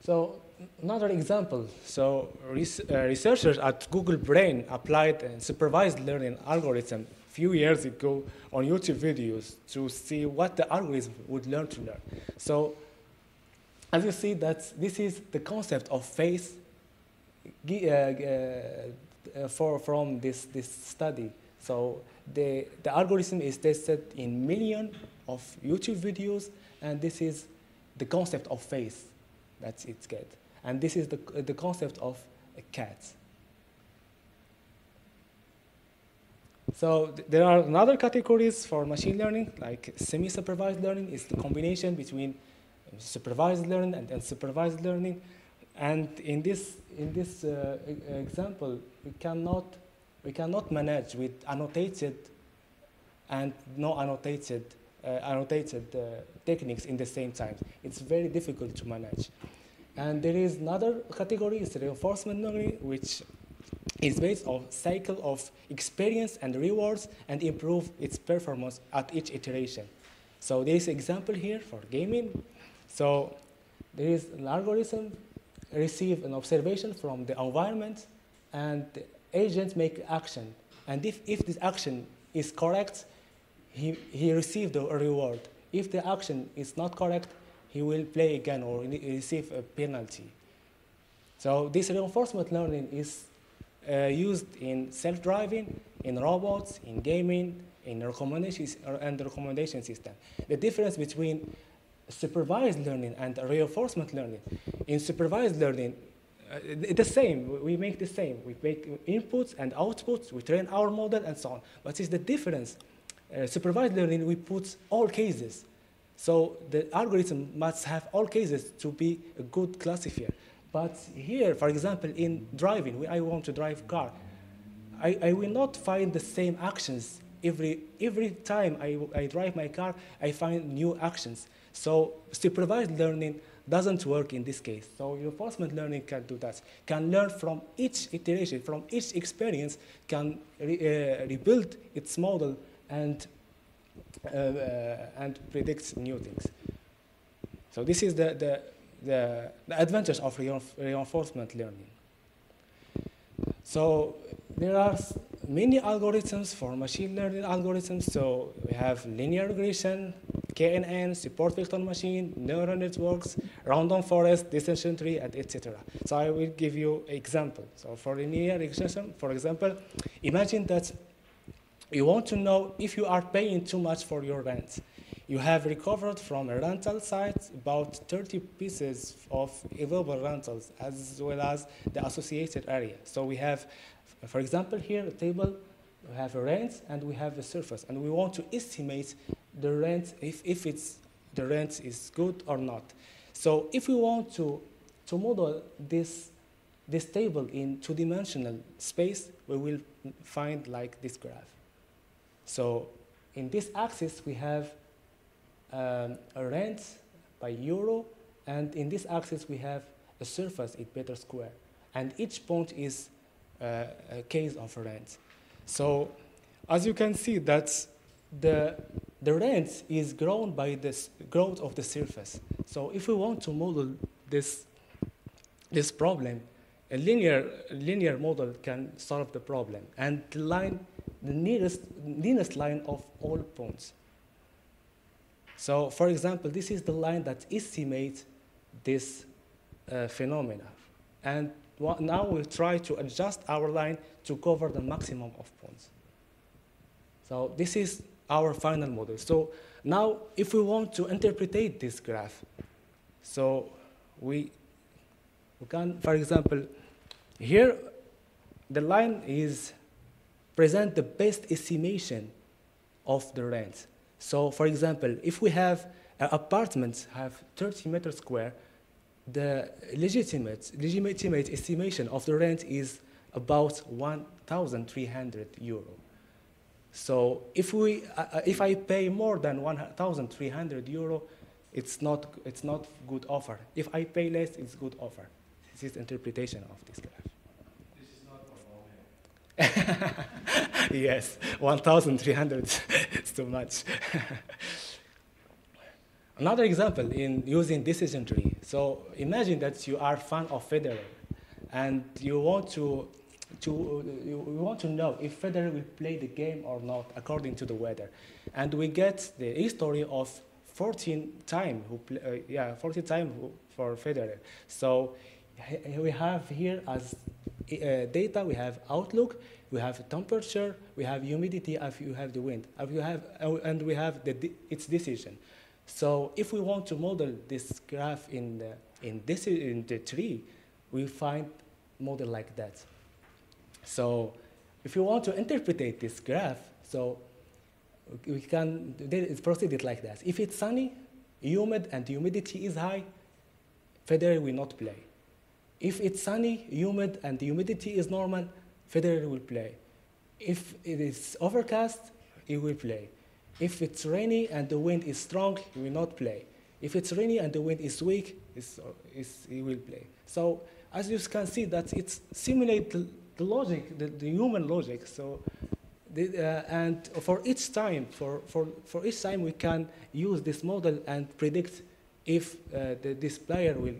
So another example. So researchers at Google Brain applied a supervised learning algorithm a few years ago on YouTube videos to see what the algorithm would learn to learn. So as you see, that this is the concept of face from this study. So the algorithm is tested in millions of YouTube videos, and this is the concept of face that it's get. And this is the concept of a cat. So there are other categories for machine learning, like semi-supervised learning is the combination between supervised learning and unsupervised learning. And in this example, we cannot manage with annotated and no annotated techniques in the same time. It's very difficult to manage. And there is another category, is reinforcement learning, which is based on cycle of experience and rewards and improve its performance at each iteration. So there is an example here for gaming. So there is an algorithm receive an observation from the environment, and the agent make action. And if this action is correct, he received a reward. If the action is not correct, he will play again or receive a penalty. So this reinforcement learning is used in self-driving, in robots, in gaming, in recommendations and recommendation system. The difference between supervised learning and reinforcement learning. In supervised learning, the same, we make the same. We make inputs and outputs, we train our model and so on. But it's the difference. Supervised learning, we put all cases. So the algorithm must have all cases to be a good classifier. But here, for example, in driving, when I want to drive a car, I will not find the same actions. Every time I drive my car, I find new actions. So supervised learning doesn't work in this case. So reinforcement learning can do that. Can learn from each iteration, from each experience, can rebuild its model and predict new things. So this is the advantage of reinforcement learning. So there are many algorithms for machine learning algorithms. So we have linear regression, KNN, support vector machine, neural networks, random forest, decision tree, and etc. So I will give you an example. So for linear regression, for example, imagine that you want to know if you are paying too much for your rent. You have recovered from a rental site about 30 pieces of available rentals as well as the associated area. So we have, for example, here a table, we have a rent and we have a surface, and we want to estimate the rent if the rent is good or not. So if we want to model this table in two-dimensional space, we will find like this graph. So in this axis we have a rent by euro, and in this axis we have a surface in meter square, and each point is a case of rent. So as you can see that the rent is grown by this growth of the surface. So if we want to model this problem, a linear model can solve the problem and line the nearest line of all points. So for example, this is the line that estimates this phenomena. And now we'll try to adjust our line to cover the maximum of points. So this is our final model. So now if we want to interpret this graph, so we can, for example, here the line is present the best estimation of the rent. So for example, if we have apartments have 30 meters square, the legitimate estimation of the rent is about 1,300 euro. So if I pay more than 1,300 euro, it's not good offer. If I pay less, it's good offer. This is interpretation of this graph. This is not for all. Yes, 1,300 is too much. Another example in using decision tree. So imagine that you are a fan of Federer, and you want to know if Federer will play the game or not according to the weather, and we get the history of 14 times for Federer. So we have here as data, we have outlook, we have temperature, we have humidity, if you have the wind, and we have its decision. So if we want to model this graph in the tree, we find model like that. So if you want to interpret this graph, so we can proceed it like that. If it's sunny, humid, and humidity is high, Federer will not play. If it's sunny, humid, and the humidity is normal, Federer will play. If it is overcast, he will play. If it's rainy and the wind is strong, he will not play. If it's rainy and the wind is weak, he will play. So as you can see, that it simulates the logic, the human logic. So, and for each time, we can use this model and predict if this player will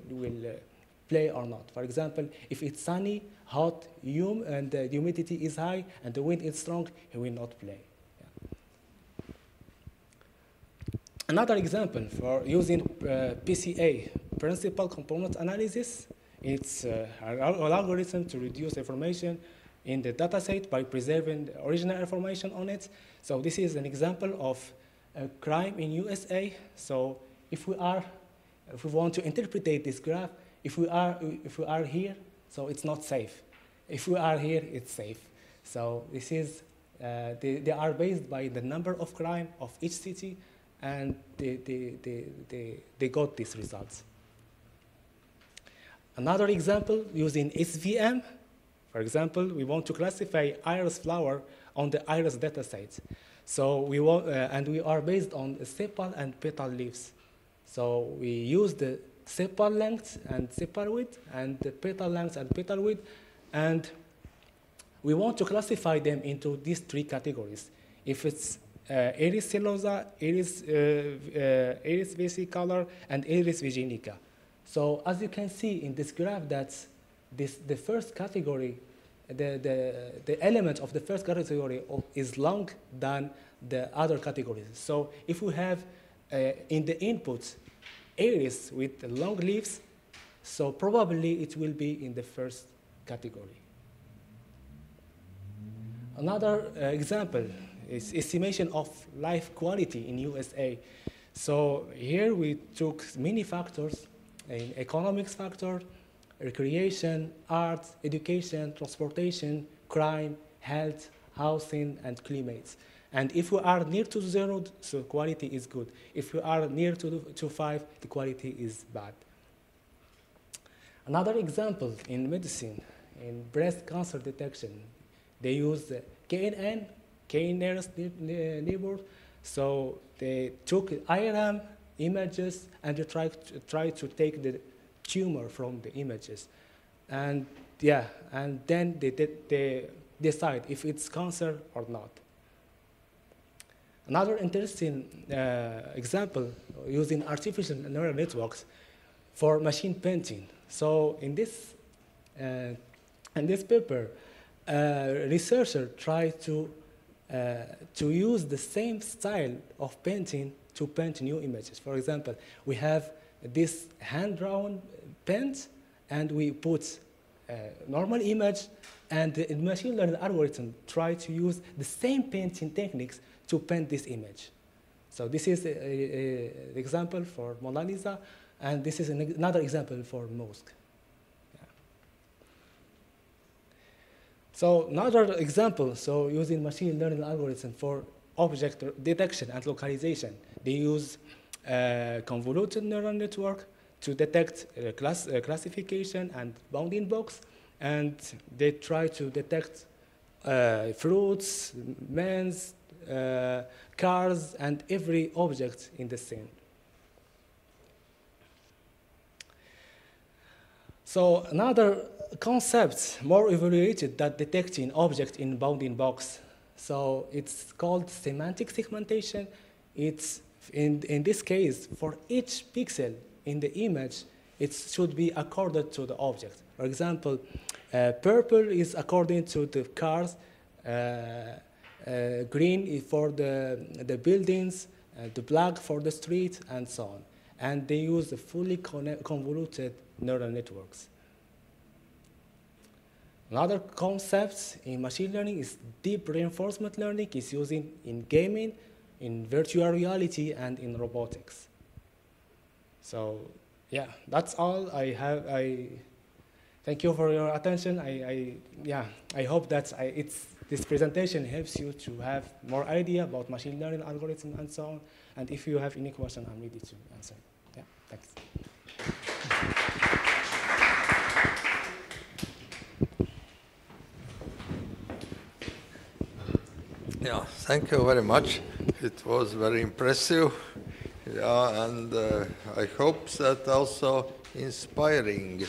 play or not. For example, if it's sunny, hot, and the humidity is high, and the wind is strong, he will not play. Another example for using PCA, principal component analysis, It's an algorithm to reduce information in the dataset by preserving the original information on it. So this is an example of a crime in USA. So if we want to interpret this graph, if we are here, so it's not safe. If we are here, it's safe. So this is they are based by the number of crime of each city, and they got these results. Another example using SVM. For example, we want to classify iris flower on the iris dataset. So we want, and we are based on sepal and petal leaves. So we use the sepal length and sepal width, and the petal length and petal width, and we want to classify them into these three categories. If it's iris cellulosa, iris vesicolor, and iris virginica. So as you can see in this graph, that the first category, the element of the first category is long than the other categories. So if we have in the input iris with long leaves, so probably it will be in the first category. Another example is estimation of life quality in USA. So here we took many factors, economics factor, recreation, art, education, transportation, crime, health, housing, and climate. And if we are near to 0, so quality is good. If we are near to 5, the quality is bad. Another example in medicine, in breast cancer detection, they use KNN, K-nearest neighbor. So they took IRM images and they tried to take the tumor from the images. And yeah, and then they decide if it's cancer or not. Another interesting example using artificial neural networks for machine painting. So in this paper, researcher tried to use the same style of painting to paint new images. For example, we have this hand-drawn paint, and we put a normal image, and the machine learning algorithm try to use the same painting techniques to paint this image. So this is an example for Mona Lisa, and this is another example for mosque. Yeah. So another example, so using machine learning algorithm for object detection and localization. They use convoluted neural network to detect classification and bounding box, and they try to detect fruits, men, cars, and every object in the scene. So another concept more evaluated than detecting object in bounding box. So it's called semantic segmentation. It's in this case, for each pixel in the image, it should be according to the object. For example, purple is according to the cars, green is for the buildings, the black for the street, and so on. And they use the fully convoluted neural networks. Another concept in machine learning is deep reinforcement learning. It's used in gaming, in virtual reality, and in robotics. So yeah, that's all I have. I thank you for your attention. I hope that this presentation helps you to have more idea about machine learning algorithms and so on. And if you have any question, I'm ready to answer. Yeah, thanks. Yeah, thank you very much. It was very impressive. Yeah, and I hope that also inspiring.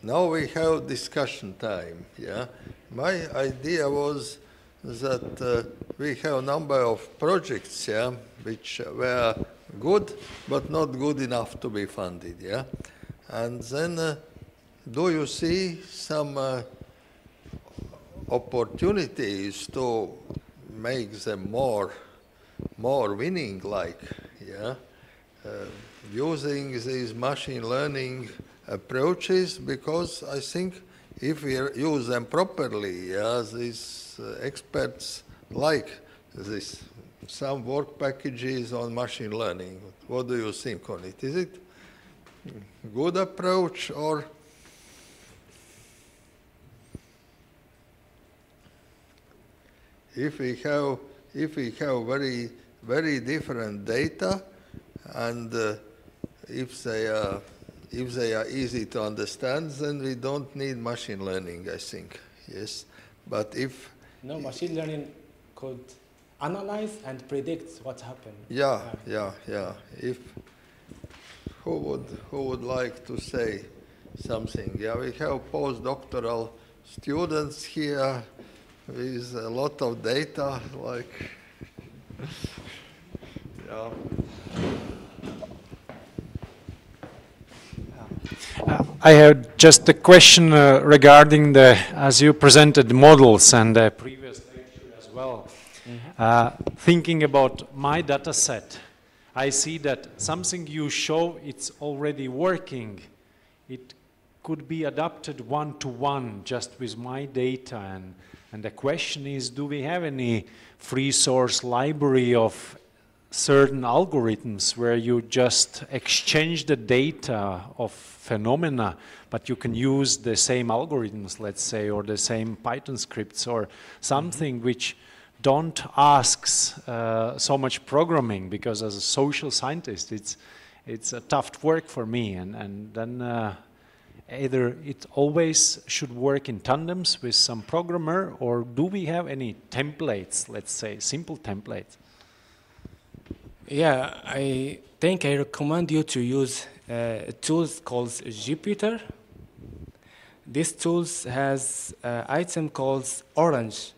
Now we have discussion time. Yeah, my idea was that we have a number of projects, yeah, which were good but not good enough to be funded. Yeah, and then do you see some opportunities to make them more winning, like, yeah, using this machine learning approaches, because I think if we use them properly, these experts like this, some work packages on machine learning. What do you think on it? Is it a good approach, or if we have very different data, and if they are easy to understand, then we don't need machine learning, I think. Yes, but if no, machine learning could analyze and predict what happened. Yeah. If who would like to say something? Yeah, we have postdoctoral students here with a lot of data, like yeah. I have just a question regarding as you presented models and the previous lecture as well. Thinking about my data set, I see that something you show, it's already working. It could be adapted one-to-one just with my data. And the question is, do we have any free source library of certain algorithms where you just exchange the data of phenomena, but you can use the same algorithms, let's say, or the same Python scripts, or something which don't ask so much programming, because as a social scientist, it's a tough work for me. And then either it always should work in tandems with some programmer, or do we have any templates, let's say, simple templates? Yeah, I think I recommend you to use a tool called Jupyter. This tool has an item called Orange.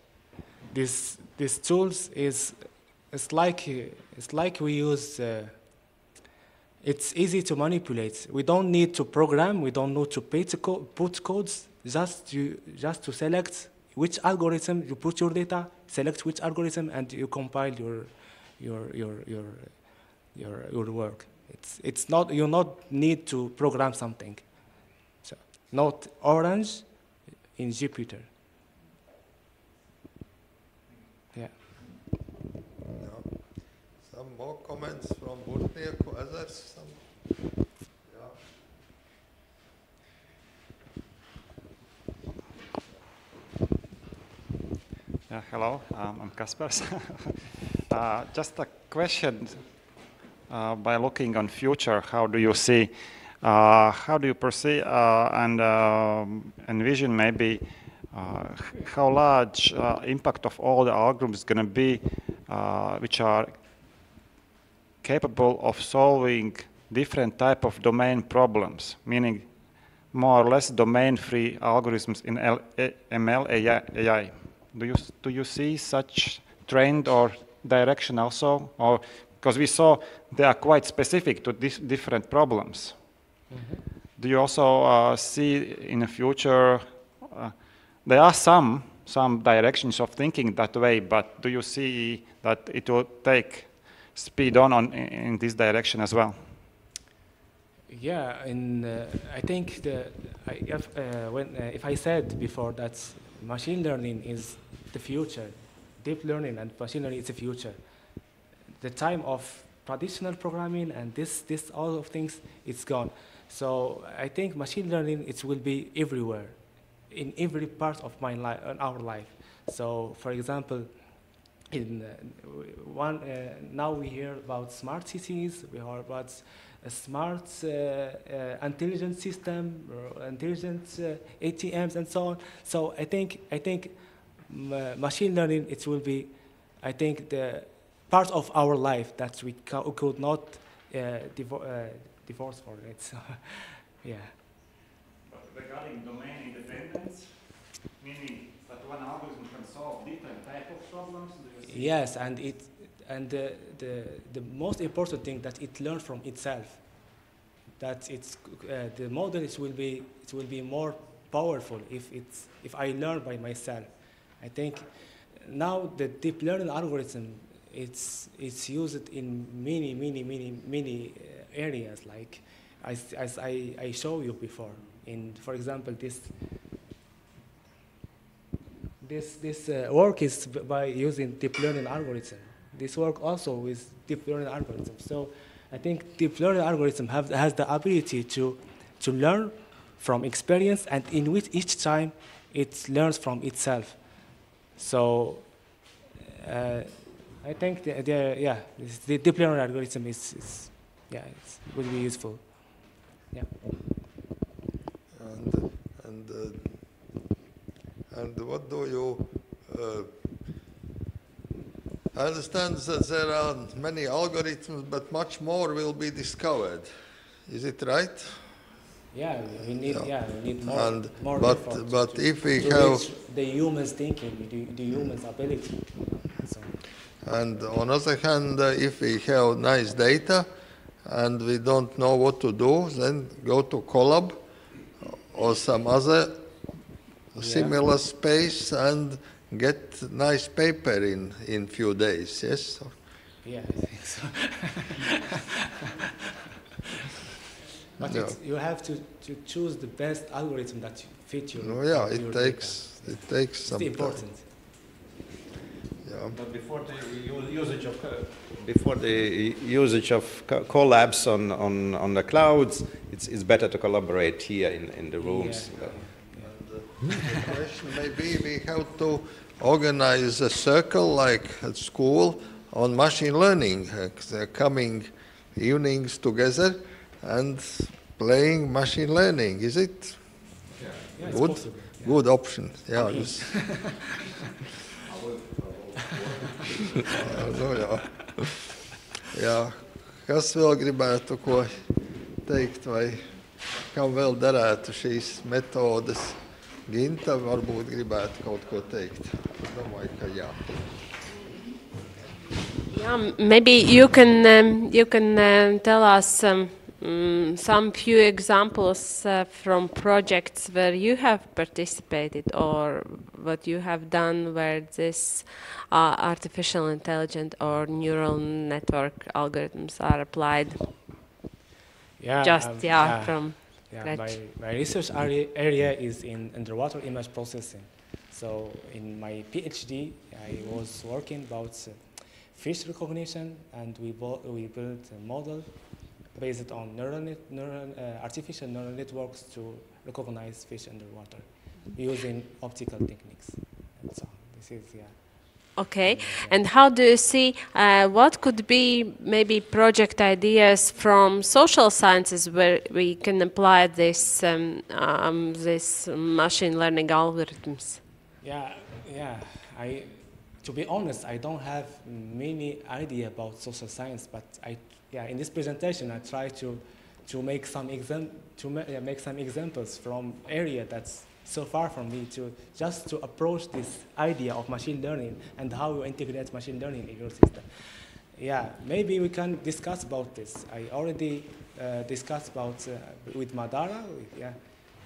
This tool is like we use. It's easy to manipulate. We don't need to program. We don't need to put codes. Just to select which algorithm you put your data. Select which algorithm, and you compile your work. It's not, you not need to program something. So not Orange in Jupyter. Yeah. Some more comments from Burtnieku, others? Yeah, hello, I'm Kaspars. Just a question, by looking on future, how do you see, how do you perceive and envision maybe how large impact of all the algorithms is going to be which are capable of solving different type of domain problems, meaning more or less domain-free algorithms in ML AI. Do you see such trend or direction also? Or because we saw they are quite specific to different problems. Mm-hmm. Do you also see in the future there are some directions of thinking that way, but do you see that it will take speed on in this direction as well? Yeah, and I think if I said before that machine learning is the future, deep learning and machine learning is the future, the time of traditional programming and this all of things, it's gone. So I think machine learning, it will be everywhere, in every part of my life, our life. So for example, in now we hear about smart cities, we hear about a smart intelligent system, intelligent ATMs and so on. So I think machine learning, it will be, I think, the part of our life that we could not divorce from it. So, yeah. But regarding domain independence, meaning that one algorithm can solve different type of problems. Yes, and the most important thing that it learns from itself. That it's the model will be more powerful if I learn by myself. I think now the deep learning algorithm, it's used in many areas, like as I showed you before. For example, this work is by using deep learning algorithm. This work also is deep learning algorithm. So I think deep learning algorithm has the ability to learn from experience, and in which each time it learns from itself. So I think the deep learning algorithm will be useful. Yeah. And what do you? I understand that there are many algorithms, but much more will be discovered. Is it right? Yeah, we need more. And more but if we to have reach the human's thinking, the human's ability. So. And on the other hand, if we have nice data and we don't know what to do, then go to Colab or some other similar space and get nice paper in few days, yes? Yeah, I think so. But you have to choose the best algorithm that fit you. No, yeah, it takes some time. It's important. Yeah. But before the usage of collabs on the clouds, it's better to collaborate here in the rooms. Yeah. The question maybe we have to organize a circle like at school on machine learning, coming evenings together and playing machine learning. Is it? Yeah, Good? possible. Yeah. Good option. Yeah. Jā. Kas vēl gribētu ko teikt, vai kam vēl derētu šīs metodes? Ginta varbūt gribētu kaut ko teikt. Es domāju, ka jā. Yeah, maybe you can tell us some few examples from projects where you have participated or what you have done where this artificial intelligence or neural network algorithms are applied. Yeah, From my research area is in underwater image processing. So in my PhD, I was working about fish recognition, and we built a model based on artificial neural networks to recognize fish underwater using optical techniques. And so this is, Okay, and how do you see what could be maybe project ideas from social sciences where we can apply this machine learning algorithms? To be honest, I don't have many idea about social science, but in this presentation I try to make some examples from area that's so far from me to approach this idea of machine learning and how you integrate machine learning in your system. Yeah, maybe we can discuss about this. I already discussed about with Madara. Yeah,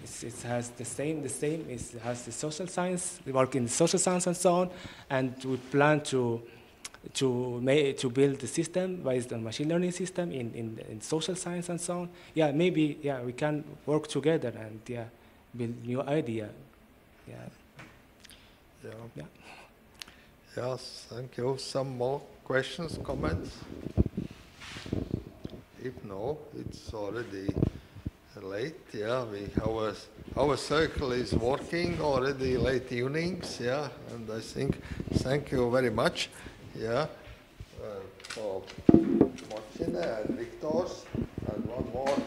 it has the same. It has the social science. We work in social science and so on, and we plan to build the system based on machine learning system in social science and so on. Yeah, maybe we can work together and build new idea. Yes, thank you. Some more questions, comments? If no, it's already late. Yeah, our circle is working already late evenings. Yeah, and I think thank you very much. Yeah, for Mochine and Viktors, and one more.